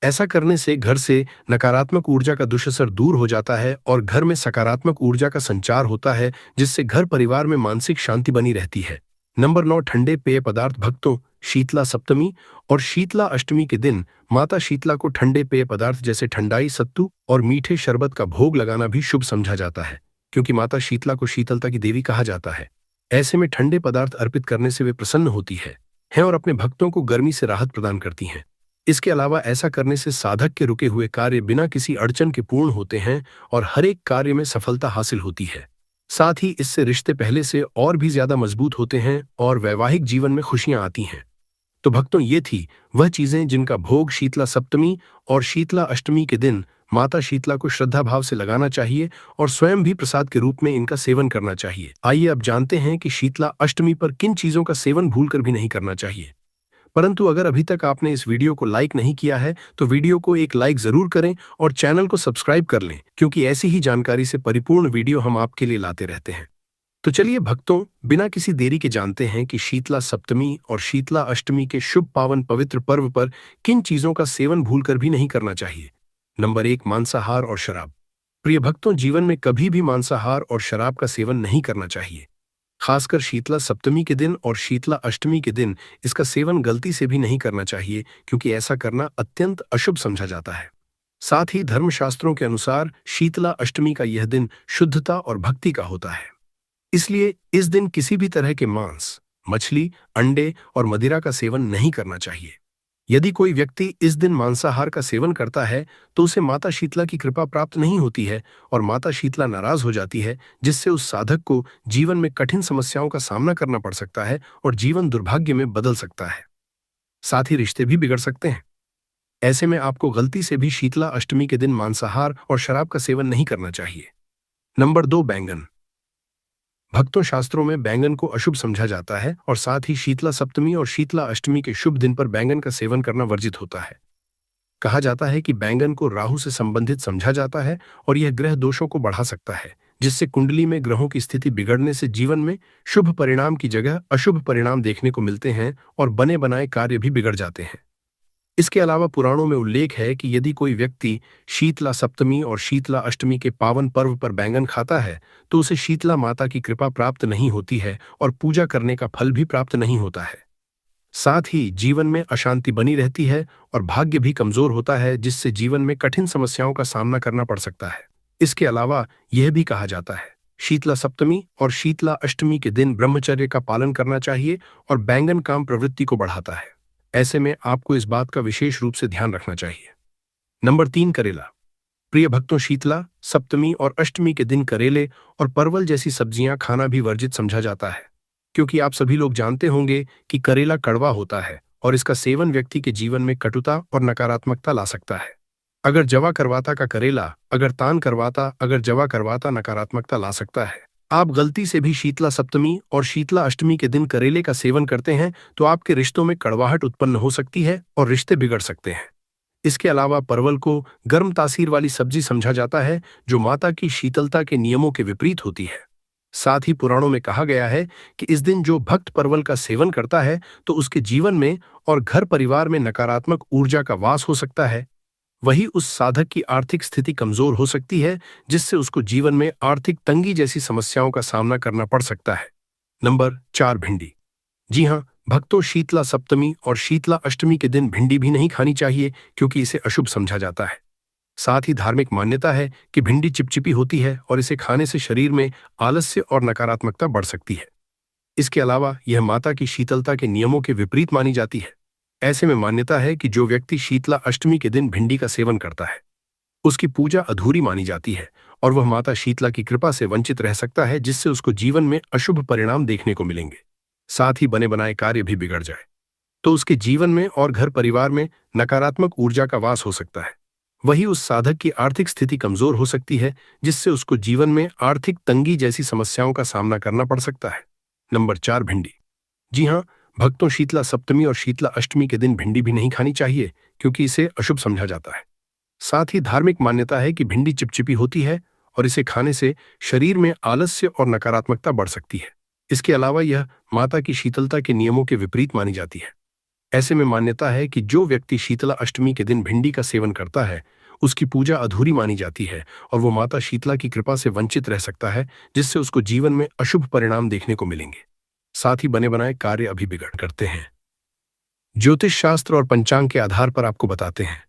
ऐसा करने से घर से नकारात्मक ऊर्जा का दुष्असर दूर हो जाता है और घर में सकारात्मक ऊर्जा का संचार होता है, जिससे घर परिवार में मानसिक शांति बनी रहती है। नंबर 9, ठंडे पेय पदार्थ। भक्तों, शीतला सप्तमी और शीतला अष्टमी के दिन माता शीतला को ठंडे पेय पदार्थ जैसे ठंडाई, सत्तू और मीठे शरबत का भोग लगाना भी शुभ समझा जाता है, क्योंकि माता शीतला को शीतलता की देवी कहा जाता है। ऐसे में ठंडे पदार्थ अर्पित करने से वे प्रसन्न होती है और अपने भक्तों को गर्मी से राहत प्रदान करती हैं। इसके अलावा ऐसा करने से साधक के रुके हुए कार्य बिना किसी अड़चन के पूर्ण होते हैं और हर एक कार्य में सफलता हासिल होती है। साथ ही इससे रिश्ते पहले से और भी ज्यादा मजबूत होते हैं और वैवाहिक जीवन में खुशियां आती हैं। तो भक्तों, ये थी वह चीजें जिनका भोग शीतला सप्तमी और शीतला अष्टमी के दिन माता शीतला को श्रद्धा भाव से लगाना चाहिए और स्वयं भी प्रसाद के रूप में इनका सेवन करना चाहिए। आइए अब जानते हैं कि शीतला अष्टमी पर किन चीजों का सेवन भूलकर भी नहीं करना चाहिए। परंतु अगर अभी तक आपने इस वीडियो को लाइक नहीं किया है, तो वीडियो को एक लाइक जरूर करें और चैनल को सब्सक्राइब कर लें, क्योंकि ऐसी ही जानकारी से परिपूर्ण वीडियो हम आपके लिए लाते रहते हैं। तो चलिए भक्तों, बिना किसी देरी के जानते हैं कि शीतला सप्तमी और शीतला अष्टमी के शुभ पावन पवित्र पर्व पर किन चीजों का सेवन भूलकर भी नहीं करना चाहिए। नंबर 1, मांसाहार और शराब। प्रिय भक्तों, जीवन में कभी भी मांसाहार और शराब का सेवन नहीं करना चाहिए। खासकर शीतला सप्तमी के दिन और शीतला अष्टमी के दिन इसका सेवन गलती से भी नहीं करना चाहिए, क्योंकि ऐसा करना अत्यंत अशुभ समझा जाता है। साथ ही धर्मशास्त्रों के अनुसार शीतला अष्टमी का यह दिन शुद्धता और भक्ति का होता है। इसलिए इस दिन किसी भी तरह के मांस, मछली, अंडे और मदिरा का सेवन नहीं करना चाहिए। यदि कोई व्यक्ति इस दिन मांसाहार का सेवन करता है, तो उसे माता शीतला की कृपा प्राप्त नहीं होती है और माता शीतला नाराज हो जाती है, जिससे उस साधक को जीवन में कठिन समस्याओं का सामना करना पड़ सकता है और जीवन दुर्भाग्य में बदल सकता है। साथ ही रिश्ते भी बिगड़ सकते हैं। ऐसे में आपको गलती से भी शीतला अष्टमी के दिन मांसाहार और शराब का सेवन नहीं करना चाहिए। नंबर 2, बैंगन। भक्तों, शास्त्रों में बैंगन को अशुभ समझा जाता है और साथ ही शीतला सप्तमी और शीतला अष्टमी के शुभ दिन पर बैंगन का सेवन करना वर्जित होता है। कहा जाता है कि बैंगन को राहु से संबंधित समझा जाता है और यह ग्रह दोषों को बढ़ा सकता है, जिससे कुंडली में ग्रहों की स्थिति बिगड़ने से जीवन में शुभ परिणाम की जगह अशुभ परिणाम देखने को मिलते हैं और बने बनाए कार्य भी बिगड़ जाते हैं। इसके अलावा पुराणों में उल्लेख है कि यदि कोई व्यक्ति शीतला सप्तमी और शीतला अष्टमी के पावन पर्व पर बैंगन खाता है, तो उसे शीतला माता की कृपा प्राप्त नहीं होती है और पूजा करने का फल भी प्राप्त नहीं होता है। साथ ही जीवन में अशांति बनी रहती है और भाग्य भी कमजोर होता है, जिससे जीवन में कठिन समस्याओं का सामना करना पड़ सकता है। इसके अलावा यह भी कहा जाता है, शीतला सप्तमी और शीतला अष्टमी के दिन ब्रह्मचर्य का पालन करना चाहिए और बैंगन काम प्रवृत्ति को बढ़ाता है। ऐसे में आपको इस बात का विशेष रूप से ध्यान रखना चाहिए। नंबर 3, करेला। प्रिय भक्तों, शीतला सप्तमी और अष्टमी के दिन करेले और परवल जैसी सब्जियां खाना भी वर्जित समझा जाता है, क्योंकि आप सभी लोग जानते होंगे कि करेला कड़वा होता है और इसका सेवन व्यक्ति के जीवन में कटुता और नकारात्मकता ला सकता है। अगर जवा करवाता का करेला, अगर तान करवाता, अगर जवा करवाता नकारात्मकता ला सकता है। आप गलती से भी शीतला सप्तमी और शीतला अष्टमी के दिन करेले का सेवन करते हैं, तो आपके रिश्तों में कड़वाहट उत्पन्न हो सकती है और रिश्ते बिगड़ सकते हैं। इसके अलावा परवल को गर्म तासीर वाली सब्जी समझा जाता है, जो माता की शीतलता के नियमों के विपरीत होती है। साथ ही पुराणों में कहा गया है कि इस दिन जो भक्त परवल का सेवन करता है, तो उसके जीवन में और घर परिवार में नकारात्मक ऊर्जा का वास हो सकता है। वही उस साधक की आर्थिक स्थिति कमजोर हो सकती है, जिससे उसको जीवन में आर्थिक तंगी जैसी समस्याओं का सामना करना पड़ सकता है। नंबर 4, भिंडी। जी हाँ भक्तों, शीतला सप्तमी और शीतला अष्टमी के दिन भिंडी भी नहीं खानी चाहिए, क्योंकि इसे अशुभ समझा जाता है। साथ ही धार्मिक मान्यता है कि भिंडी चिपचिपी होती है और इसे खाने से शरीर में आलस्य और नकारात्मकता बढ़ सकती है। इसके अलावा यह माता की शीतलता के नियमों के विपरीत मानी जाती है। ऐसे में मान्यता है कि जो व्यक्ति शीतला अष्टमी के दिन भिंडी का सेवन करता है उसकी पूजा अधूरी मानी जाती है और वह माता शीतला की कृपा से वंचित रह सकता है, जिससे उसको जीवन में अशुभ परिणाम देखने को मिलेंगे। साथ ही बने बनाए कार्य भी बिगड़ जाए तो उसके जीवन में और घर परिवार में नकारात्मक ऊर्जा का वास हो सकता है। वही उस साधक की आर्थिक स्थिति कमजोर हो सकती है, जिससे उसको जीवन में आर्थिक तंगी जैसी समस्याओं का सामना करना पड़ सकता है। नंबर 4, भिंडी। जी हाँ, भक्तों, शीतला सप्तमी और शीतला अष्टमी के दिन भिंडी भी नहीं खानी चाहिए, क्योंकि इसे अशुभ समझा जाता है। साथ ही धार्मिक मान्यता है कि भिंडी चिपचिपी होती है और इसे खाने से शरीर में आलस्य और नकारात्मकता बढ़ सकती है। इसके अलावा यह माता की शीतलता के नियमों के विपरीत मानी जाती है। ऐसे में मान्यता है कि जो व्यक्ति शीतला अष्टमी के दिन भिंडी का सेवन करता है उसकी पूजा अधूरी मानी जाती है और वो माता शीतला की कृपा से वंचित रह सकता है, जिससे उसको जीवन में अशुभ परिणाम देखने को मिलेंगे। साथ ही बने बनाए कार्य अभी बिगड़ करते हैं। ज्योतिष शास्त्र और पंचांग के आधार पर आपको बताते हैं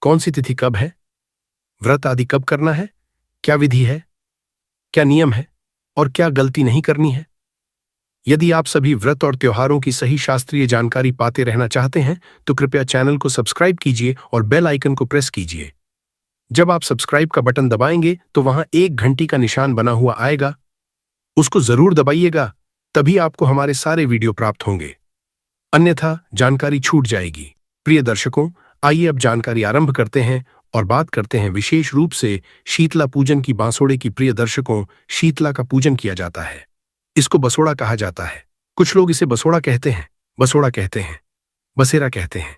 कौन सी तिथि कब है, व्रत आदि कब करना है, क्या विधि है, क्या नियम है और क्या गलती नहीं करनी है। यदि आप सभी व्रत और त्योहारों की सही शास्त्रीय जानकारी पाते रहना चाहते हैं तो कृपया चैनल को सब्सक्राइब कीजिए और बेल आइकन को प्रेस कीजिए। जब आप सब्सक्राइब का बटन दबाएंगे तो वहां एक घंटी का निशान बना हुआ आएगा, उसको जरूर दबाइएगा, तभी आपको हमारे सारे वीडियो प्राप्त होंगे, अन्यथा जानकारी छूट जाएगी। प्रिय दर्शकों, आइए अब जानकारी आरंभ करते हैं और बात करते हैं विशेष रूप से शीतला पूजन की। बांसोड़े की। प्रिय दर्शकों, शीतला का पूजन किया जाता है, इसको बसोड़ा कहा जाता है। कुछ लोग इसे बसोड़ा कहते हैं, बसोड़ा कहते हैं, बसेरा कहते हैं।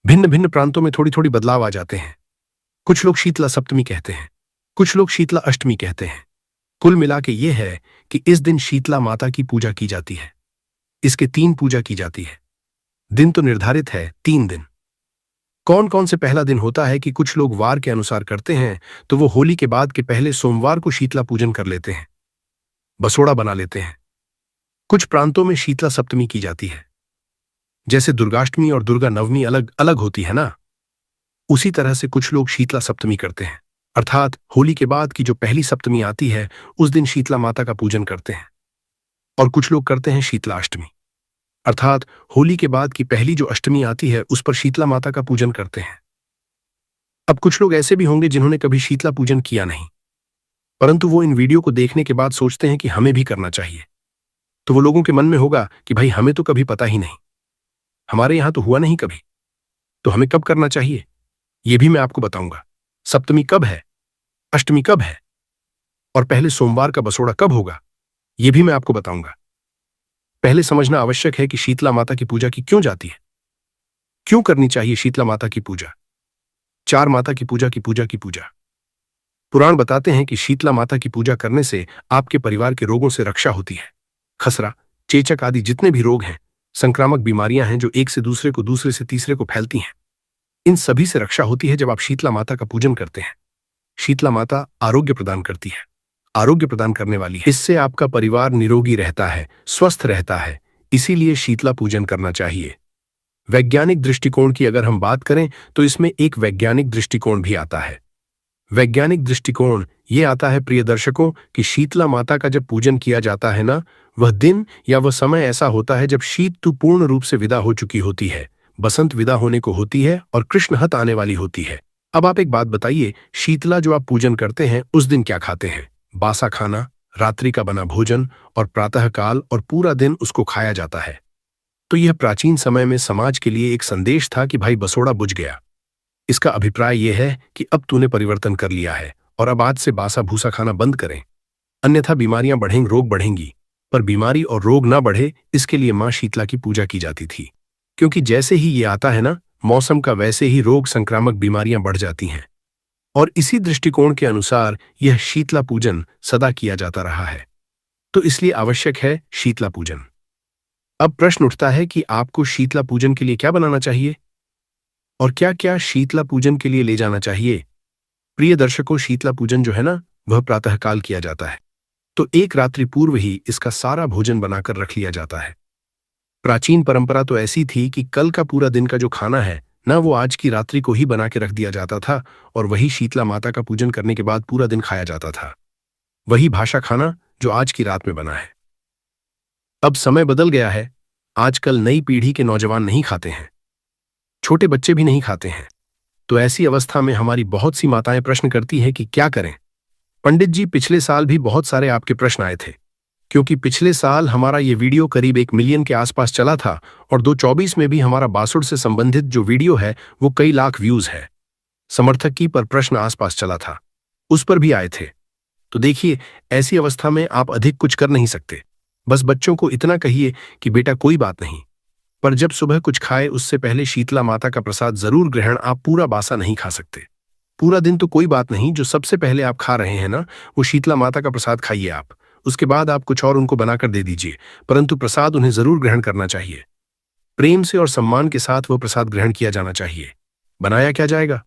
भिन्न भिन्न प्रांतों में थोड़ी थोड़ी बदलाव आ जाते हैं। कुछ लोग शीतला सप्तमी कहते हैं, कुछ लोग शीतला अष्टमी कहते हैं। कुल मिला के ये है कि इस दिन शीतला माता की पूजा की जाती है। इसके 3 पूजा की जाती है। दिन तो निर्धारित है 3 दिन। कौन कौन से पहला दिन होता है कि कुछ लोग वार के अनुसार करते हैं तो वो होली के बाद के पहले सोमवार को शीतला पूजन कर लेते हैं, बसोड़ा बना लेते हैं। कुछ प्रांतों में शीतला सप्तमी की जाती है, जैसे दुर्गाष्टमी और दुर्गा नवमी अलग अलग होती है ना, उसी तरह से कुछ लोग शीतला सप्तमी करते हैं, अर्थात होली के बाद की जो पहली सप्तमी आती है उस दिन शीतला माता का पूजन करते हैं। और कुछ लोग करते हैं शीतला अष्टमी, अर्थात होली के बाद की पहली जो अष्टमी आती है उस पर शीतला माता का पूजन करते हैं। अब कुछ लोग ऐसे भी होंगे जिन्होंने कभी शीतला पूजन किया नहीं, परंतु वो इन वीडियो को देखने के बाद सोचते हैं कि हमें भी करना चाहिए। तो वो लोगों के मन में होगा कि भाई हमें तो कभी पता ही नहीं, हमारे यहां तो हुआ नहीं कभी, तो हमें कब करना चाहिए ये भी मैं आपको बताऊंगा। सप्तमी कब है, अष्टमी कब है और पहले सोमवार का बसोड़ा कब होगा ये भी मैं आपको बताऊंगा। पहले समझना आवश्यक है कि शीतला माता की पूजा की क्यों जाती है, क्यों करनी चाहिए शीतला माता की पूजा। 4 माता की पूजा की पूजा। पुराण बताते हैं कि शीतला माता की पूजा करने से आपके परिवार के रोगों से रक्षा होती है। खसरा, चेचक आदि जितने भी रोग हैं, संक्रामक बीमारियां हैं जो एक से दूसरे को, दूसरे से तीसरे को फैलती हैं, इन सभी से रक्षा होती है जब आप शीतला माता का पूजन करते हैं। शीतला माता आरोग्य प्रदान करती है, आरोग्य प्रदान करने वाली है। इससे आपका परिवार निरोगी रहता है, स्वस्थ रहता है, इसीलिए शीतला पूजन करना चाहिए। वैज्ञानिक दृष्टिकोण की अगर हम बात करें तो इसमें एक वैज्ञानिक दृष्टिकोण भी आता है। वैज्ञानिक दृष्टिकोण ये आता है प्रिय दर्शकों कि शीतला माता का जब पूजन किया जाता है ना, वह दिन या वह समय ऐसा होता है जब शीत ऋतु पूर्ण रूप से विदा हो चुकी होती है, बसंत विदा होने को होती है और कृष्णहत आने वाली होती है। अब आप एक बात बताइए, शीतला जो आप पूजन करते हैं उस दिन क्या खाते हैं? बासा खाना, रात्रि का बना भोजन और प्रातः काल और पूरा दिन उसको खाया जाता है। तो यह प्राचीन समय में समाज के लिए एक संदेश था कि भाई बसोड़ा बुझ गया। इसका अभिप्राय यह है कि अब तूने परिवर्तन कर लिया है और अब आज से बासा भूसा खाना बंद करें, अन्यथा बीमारियां बढ़ेंगी, रोग बढ़ेंगी। पर बीमारी और रोग ना बढ़े इसके लिए मां शीतला की पूजा की जाती थी, क्योंकि जैसे ही ये आता है ना मौसम का, वैसे ही रोग संक्रामक बीमारियां बढ़ जाती हैं। और इसी दृष्टिकोण के अनुसार यह शीतला पूजन सदा किया जाता रहा है, तो इसलिए आवश्यक है शीतला पूजन। अब प्रश्न उठता है कि आपको शीतला पूजन के लिए क्या बनाना चाहिए और क्या क्या शीतला पूजन के लिए ले जाना चाहिए। प्रिय दर्शकों, शीतला पूजन जो है ना वह प्रातःकाल किया जाता है, तो एक रात्रि पूर्व ही इसका सारा भोजन बनाकर रख लिया जाता है। प्राचीन परंपरा तो ऐसी थी कि कल का पूरा दिन का जो खाना है ना वो आज की रात्रि को ही बना के रख दिया जाता था और वही शीतला माता का पूजन करने के बाद पूरा दिन खाया जाता था, वही भाषा खाना जो आज की रात में बना है। अब समय बदल गया है। आजकल नई पीढ़ी के नौजवान नहीं खाते हैं, छोटे बच्चे भी नहीं खाते हैं। तो ऐसी अवस्था में हमारी बहुत सी माताएं प्रश्न करती हैं कि क्या करें। पंडित जी, पिछले साल भी बहुत सारे आपके प्रश्न आए थे, क्योंकि पिछले साल हमारा ये वीडियो करीब 1 मिलियन के आसपास चला था और 2024 में भी हमारा बासुड़ से संबंधित जो वीडियो है वो कई लाख व्यूज है। समर्थक की पर प्रश्न आसपास चला था, उस पर भी आए थे। तो देखिए, ऐसी अवस्था में आप अधिक कुछ कर नहीं सकते। बस बच्चों को इतना कहिए कि बेटा कोई बात नहीं, पर जब सुबह कुछ खाए उससे पहले शीतला माता का प्रसाद जरूर ग्रहण। आप पूरा बासा नहीं खा सकते, पूरा दिन तो कोई बात नहीं, जो सबसे पहले आप खा रहे हैं ना वो शीतला माता का प्रसाद खाइए आप। उसके बाद आप कुछ और उनको बनाकर दे दीजिए, परंतु प्रसाद उन्हें जरूर ग्रहण करना चाहिए। प्रेम से और सम्मान के साथ वो प्रसाद ग्रहण किया जाना चाहिए। बनाया क्या जाएगा?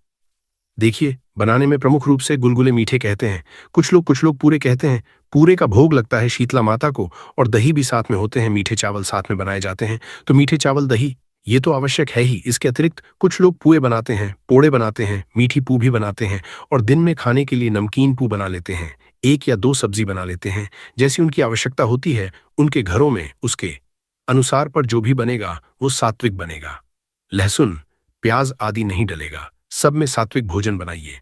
देखिए, बनाने में प्रमुख रूप से गुलगुले मीठे कहते हैं, कुछ लोग पूरे कहते हैं। पूरे का भोग लगता है शीतला माता को, और दही भी साथ में होते हैं। मीठे चावल साथ में बनाए जाते हैं, तो मीठे चावल दही ये तो आवश्यक है ही। इसके अतिरिक्त कुछ लोग पुए बनाते हैं, पोड़े बनाते हैं, मीठी पू भी बनाते हैं, और दिन में खाने के लिए नमकीन पू बना लेते हैं। 1 या 2 सब्जी बना लेते हैं, जैसी उनकी आवश्यकता होती है। उनके घरों में उसके अनुसार पर जो भी बनेगा वो सात्विक बनेगा। लहसुन, प्याज आदि नहीं डलेगा। सब में सात्विक भोजन बनाइए।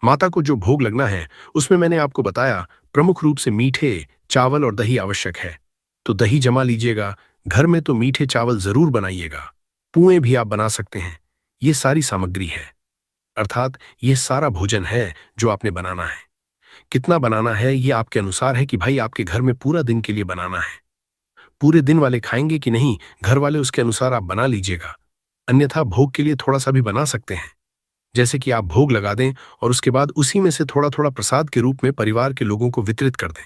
माता को जो भोग लगना है उसमें मैंने आपको बताया प्रमुख रूप से मीठे चावल और दही आवश्यक है। तो दही जमा लीजिएगा। घर में तो मीठे चावल जरूर बनाइएगा। पुए भी आप बना सकते हैं। ये सारी सामग्री है, अर्थात ये सारा भोजन है जो आपने बनाना है। कितना बनाना है ये आपके अनुसार है कि भाई आपके घर में पूरा दिन के लिए बनाना है। पूरे दिन वाले खाएंगे कि नहीं, घर वाले उसके अनुसार आप बना लीजिएगा। अन्यथा भोग के लिए थोड़ा सा भी बना सकते हैं, जैसे कि आप भोग लगा दें और उसके बाद उसी में से थोड़ा थोड़ा प्रसाद के रूप में परिवार के लोगों को वितरित कर दें।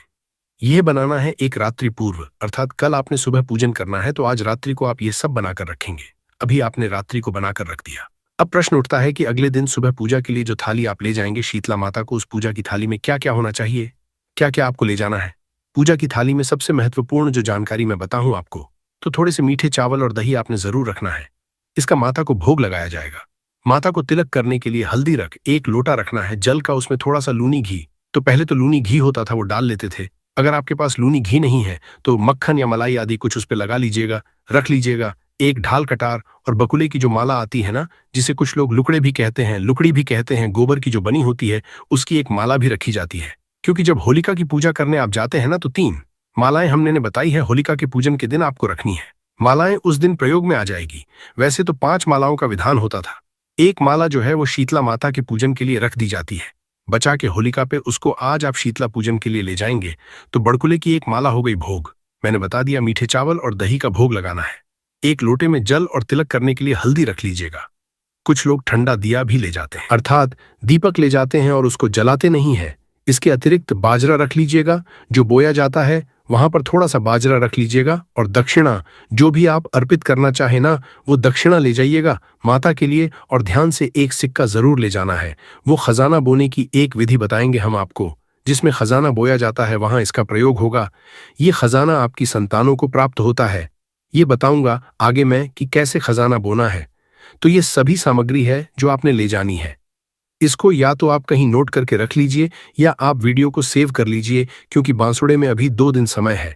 यह बनाना है एक रात्रि पूर्व, अर्थात कल आपने सुबह पूजन करना है तो आज रात्रि को आप ये सब बनाकर रखेंगे। अभी आपने रात्रि को बनाकर रख दिया। अब प्रश्न उठता है कि अगले दिन सुबह पूजा के लिए जो थाली आप ले जाएंगे शीतला माता को, उस पूजा की थाली में क्या क्या होना चाहिए, क्या क्या आपको ले जाना है। पूजा की थाली में सबसे महत्वपूर्ण जो जानकारी मैं बताऊं आपको, तो थोड़े से मीठे चावल और दही आपने जरूर रखना है। इसका माता को भोग लगाया जाएगा। माता को तिलक करने के लिए हल्दी रख 1 लोटा रखना है जल का, उसमें थोड़ा सा लूनी घी। तो पहले तो लूनी घी होता था, वो डाल लेते थे। अगर आपके पास लूनी घी नहीं है तो मक्खन या मलाई आदि कुछ उस पर लगा लीजिएगा, रख लीजिएगा। 1 ढाल कटार और बकुले की जो माला आती है ना, जिसे कुछ लोग लुकड़े भी कहते हैं, लुकड़ी भी कहते हैं, गोबर की जो बनी होती है उसकी एक माला भी रखी जाती है। क्योंकि जब होलिका की पूजा करने आप जाते हैं ना तो 3 मालाएं हमने बताई है होलिका के पूजन के दिन आपको रखनी है। मालाएं उस दिन प्रयोग में आ जाएगी। वैसे तो 5 मालाओं का विधान होता था। 1 माला जो है वो शीतला माता के पूजन के लिए रख दी जाती है बचा के होलिका पे। उसको आज आप शीतला पूजन के लिए ले जाएंगे तो बड़कुले की 1 माला हो गई भोग। मैंने बता दिया मीठे चावल और दही का भोग लगाना है। 1 लोटे में जल और तिलक करने के लिए हल्दी रख लीजिएगा। कुछ लोग ठंडा दिया भी ले जाते हैं, अर्थात दीपक ले जाते हैं और उसको जलाते नहीं है। इसके अतिरिक्त बाजरा रख लीजिएगा, जो बोया जाता है वहां पर थोड़ा सा बाजरा रख लीजिएगा। और दक्षिणा जो भी आप अर्पित करना चाहे ना, वो दक्षिणा ले जाइएगा माता के लिए। और ध्यान से 1 सिक्का जरूर ले जाना है। वो खजाना बोने की एक विधि बताएंगे हम आपको, जिसमें खजाना बोया जाता है वहां इसका प्रयोग होगा। ये खजाना आपकी संतानों को प्राप्त होता है। ये बताऊंगा आगे मैं कि कैसे खजाना बोना है। तो ये सभी सामग्री है जो आपने ले जानी है। इसको या तो आप कहीं नोट करके रख लीजिए या आप वीडियो को सेव कर लीजिए, क्योंकि बांसुड़े में अभी 2 दिन समय है।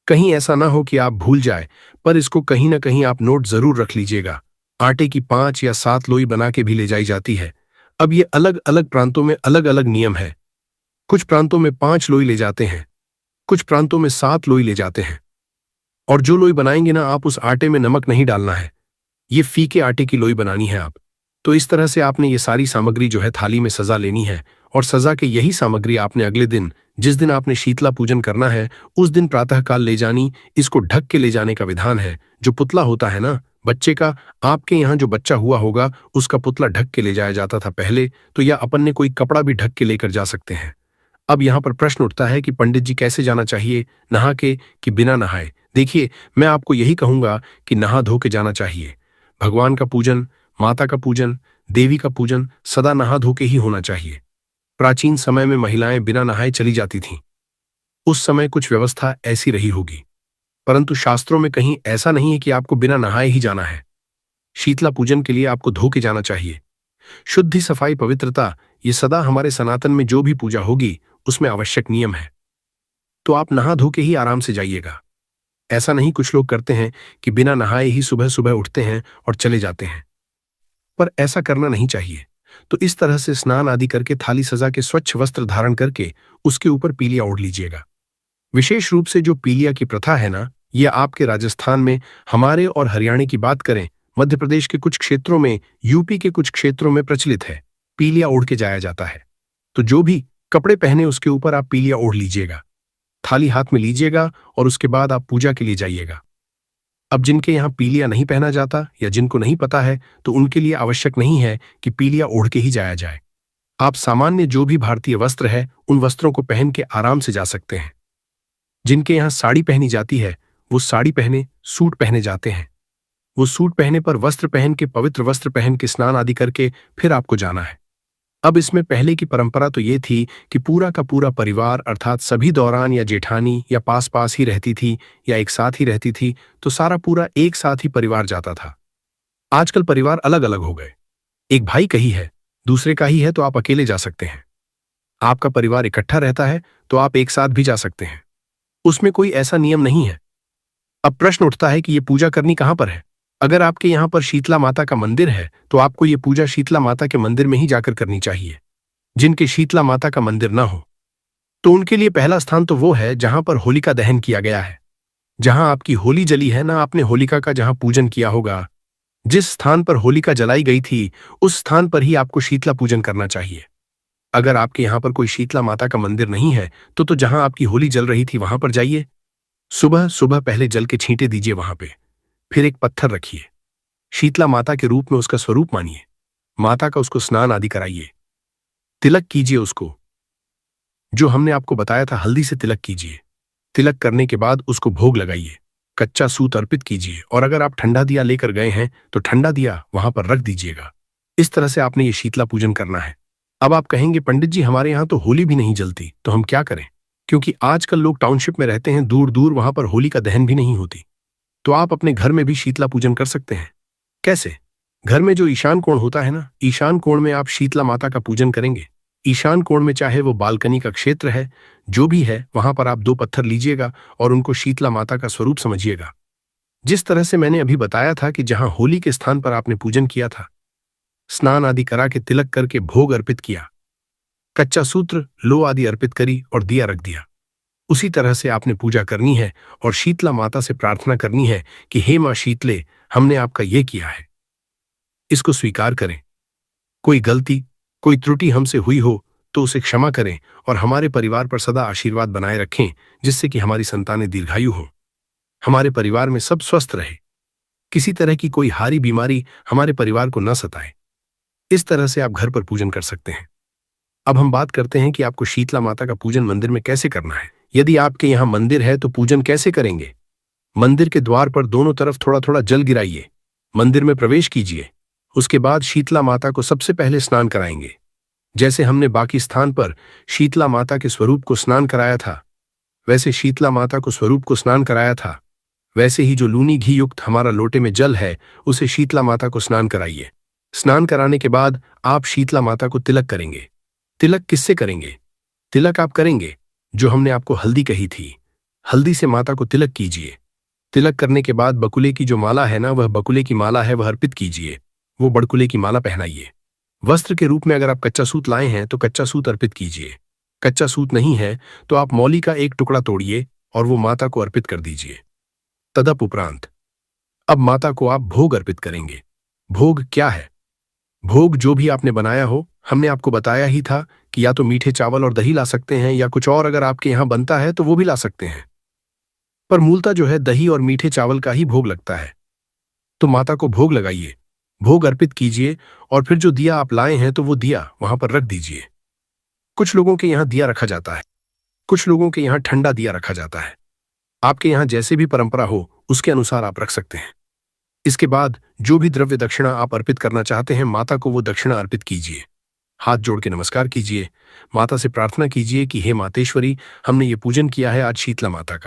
कहीं ऐसा ना हो कि आप भूल जाए, पर इसको कहीं ना कहीं आप नोट जरूर रख लीजिएगा। आटे की 5 या 7 लोई बना के भी ले जाई जाती है। अब ये अलग अलग प्रांतों में अलग अलग नियम है। कुछ प्रांतों में 5 लोई ले जाते हैं, कुछ प्रांतों में 7 लोई ले जाते हैं। और जो लोई बनाएंगे ना आप, उस आटे में नमक नहीं डालना है। ये फीके आटे की लोई बनानी है आप। तो इस तरह से आपने ये सारी सामग्री जो है थाली में सजा लेनी है। और सजा के यही सामग्री आपने अगले दिन, जिस दिन आपने शीतला पूजन करना है, उस दिन प्रातःकाल ले जानी। इसको ढक के ले जाने का विधान है। जो पुतला होता है ना बच्चे का, आपके यहाँ जो बच्चा हुआ होगा उसका पुतला ढक के ले जाया जाता था पहले तो, या अपन ने कोई कपड़ा भी ढक के लेकर जा सकते हैं। अब यहाँ पर प्रश्न उठता है कि पंडित जी कैसे जाना चाहिए, नहा के कि बिना नहाए। देखिए, मैं आपको यही कहूंगा कि नहा धो के जाना चाहिए। भगवान का पूजन, माता का पूजन, देवी का पूजन सदा नहा धो के ही होना चाहिए। प्राचीन समय में महिलाएं बिना नहाए चली जाती थीं। उस समय कुछ व्यवस्था ऐसी रही होगी, परंतु शास्त्रों में कहीं ऐसा नहीं है कि आपको बिना नहाए ही जाना है। शीतला पूजन के लिए आपको धो के जाना चाहिए। शुद्धि, सफाई, पवित्रता ये सदा हमारे सनातन में जो भी पूजा होगी उसमें आवश्यक नियम है। तो आप नहा धो के ही आराम से जाइएगा। ऐसा नहीं कुछ लोग करते हैं कि बिना नहाए ही सुबह सुबह उठते हैं और चले जाते हैं, पर ऐसा करना नहीं चाहिए। तो इस तरह से स्नान आदि करके थाली सजा के स्वच्छ वस्त्र धारण करके उसके ऊपर पीलिया ओढ़ लीजिएगा। विशेष रूप से जो पीलिया की प्रथा है ना, यह आपके राजस्थान में, हमारे और हरियाणा की बात करें, मध्य प्रदेश के कुछ क्षेत्रों में, यूपी के कुछ क्षेत्रों में प्रचलित है। पीलिया ओढ़ के जाया जाता है। तो जो भी कपड़े पहने उसके ऊपर आप पीलिया ओढ़ लीजिएगा, थाली हाथ में लीजिएगा और उसके बाद आप पूजा के लिए जाइएगा। अब जिनके यहाँ पीलिया नहीं पहना जाता या जिनको नहीं पता है, तो उनके लिए आवश्यक नहीं है कि पीलिया ओढ़ के ही जाया जाए। आप सामान्य जो भी भारतीय वस्त्र है उन वस्त्रों को पहन के आराम से जा सकते हैं। जिनके यहाँ साड़ी पहनी जाती है वो साड़ी पहने, सूट पहने जाते हैं। वो सूट पहने पर वस्त्र पहन के, पवित्र वस्त्र पहन के स्नान आदि करके फिर आपको जाना है। अब इसमें पहले की परंपरा तो ये थी कि पूरा का पूरा परिवार अर्थात सभी दौरान या जेठानी या पास पास ही रहती थी या एक साथ ही रहती थी, तो सारा पूरा एक साथ ही परिवार जाता था। आजकल परिवार अलग अलग हो गए। एक भाई का ही है, दूसरे का ही है तो आप अकेले जा सकते हैं। आपका परिवार इकट्ठा रहता है तो आप एक साथ भी जा सकते हैं। उसमें कोई ऐसा नियम नहीं है। अब प्रश्न उठता है कि ये पूजा करनी कहां पर है। अगर आपके यहाँ पर शीतला माता का मंदिर है तो आपको ये पूजा शीतला माता के मंदिर में ही जाकर करनी चाहिए। जिनके शीतला माता का मंदिर ना हो तो उनके लिए पहला स्थान तो वो है जहां पर होलिका दहन किया गया है। जहां आपकी होली जली है ना, आपने होलिका का जहां पूजन किया होगा, जिस स्थान पर होलिका जलाई गई थी उस स्थान पर ही आपको शीतला पूजन करना चाहिए। अगर आपके यहाँ पर कोई शीतला माता का मंदिर नहीं है तो जहां आपकी होली जल रही थी वहां पर जाइए। सुबह सुबह पहले जल के छींटे दीजिए वहां पे, फिर एक पत्थर रखिए, शीतला माता के रूप में उसका स्वरूप मानिए, माता का उसको स्नान आदि कराइए, तिलक कीजिए उसको, जो हमने आपको बताया था हल्दी से तिलक कीजिए। तिलक करने के बाद उसको भोग लगाइए, कच्चा सूत अर्पित कीजिए और अगर आप ठंडा दिया लेकर गए हैं तो ठंडा दिया वहां पर रख दीजिएगा। इस तरह से आपने ये शीतला पूजन करना है। अब आप कहेंगे पंडित जी हमारे यहाँ तो होली भी नहीं जलती, तो हम क्या करें? क्योंकि आजकल लोग टाउनशिप में रहते हैं, दूर दूर, वहां पर होली का दहन भी नहीं होती। तो आप अपने घर में भी शीतला पूजन कर सकते हैं। कैसे? घर में जो ईशान कोण होता है ना, ईशान कोण में आप शीतला माता का पूजन करेंगे। ईशान कोण में चाहे वो बालकनी का क्षेत्र है, जो भी है, वहां पर आप 2 पत्थर लीजिएगा और उनको शीतला माता का स्वरूप समझिएगा। जिस तरह से मैंने अभी बताया था कि जहां होली के स्थान पर आपने पूजन किया था, स्नान आदि करा के तिलक करके भोग अर्पित किया, कच्चा सूत्र लो आदि अर्पित करी और दिया रख दिया, उसी तरह से आपने पूजा करनी है और शीतला माता से प्रार्थना करनी है कि हे मां शीतले, हमने आपका ये किया है, इसको स्वीकार करें। कोई गलती, कोई त्रुटि हमसे हुई हो तो उसे क्षमा करें और हमारे परिवार पर सदा आशीर्वाद बनाए रखें, जिससे कि हमारी संतानें दीर्घायु हो, हमारे परिवार में सब स्वस्थ रहे, किसी तरह की कोई हारी बीमारी हमारे परिवार को न सताए। इस तरह से आप घर पर पूजन कर सकते हैं। अब हम बात करते हैं कि आपको शीतला माता का पूजन मंदिर में कैसे करना है। यदि आपके यहाँ मंदिर है तो पूजन कैसे करेंगे? मंदिर के द्वार पर दोनों तरफ थोड़ा थोड़ा जल गिराइए, मंदिर में प्रवेश कीजिए। उसके बाद शीतला माता को सबसे पहले स्नान कराएंगे। जैसे हमने बाकी स्थान पर शीतला माता के स्वरूप को स्नान कराया था, वैसे शीतला माता को स्वरूप को स्नान कराया था, वैसे ही जो लूनी घी युक्त हमारा लोटे में जल है उसे शीतला माता को स्नान कराइए। स्नान कराने के बाद आप शीतला माता को तिलक करेंगे। तिलक किससे करेंगे? तिलक आप करेंगे जो हमने आपको हल्दी कही थी, हल्दी से माता को तिलक कीजिए। तिलक करने के बाद बकुले की जो माला है ना, वह बकुले की माला है, वह अर्पित कीजिए। वो बड़कुले की माला पहनाइए। वस्त्र के रूप में अगर आप कच्चा सूत लाए हैं तो कच्चा सूत अर्पित कीजिए। कच्चा सूत नहीं है तो आप मौली का एक टुकड़ा तोड़िए और वो माता को अर्पित कर दीजिए। तदप उपरांत अब माता को आप भोग अर्पित करेंगे। भोग क्या है? भोग जो भी आपने बनाया हो, हमने आपको बताया ही था कि या तो मीठे चावल और दही ला सकते हैं या कुछ और अगर आपके यहाँ बनता है तो वो भी ला सकते हैं, पर मूलतः जो है दही और मीठे चावल का ही भोग लगता है। तो माता को भोग लगाइए, भोग अर्पित कीजिए और फिर जो दिया आप लाए हैं तो वो दिया वहां पर रख दीजिए। कुछ लोगों के यहाँ दिया रखा जाता है, कुछ लोगों के यहाँ ठंडा दिया रखा जाता है। आपके यहाँ जैसे भी परंपरा हो उसके अनुसार आप रख सकते हैं। इसके बाद जो भी द्रव्य दक्षिणा आप अर्पित करना चाहते हैं माता को, वो दक्षिणा अर्पित कीजिए। हाथ जोड़ के नमस्कार कीजिए, माता से प्रार्थना कीजिए कि हे मातेश्वरी, हमने ये पूजन किया है आज शीतला माता का,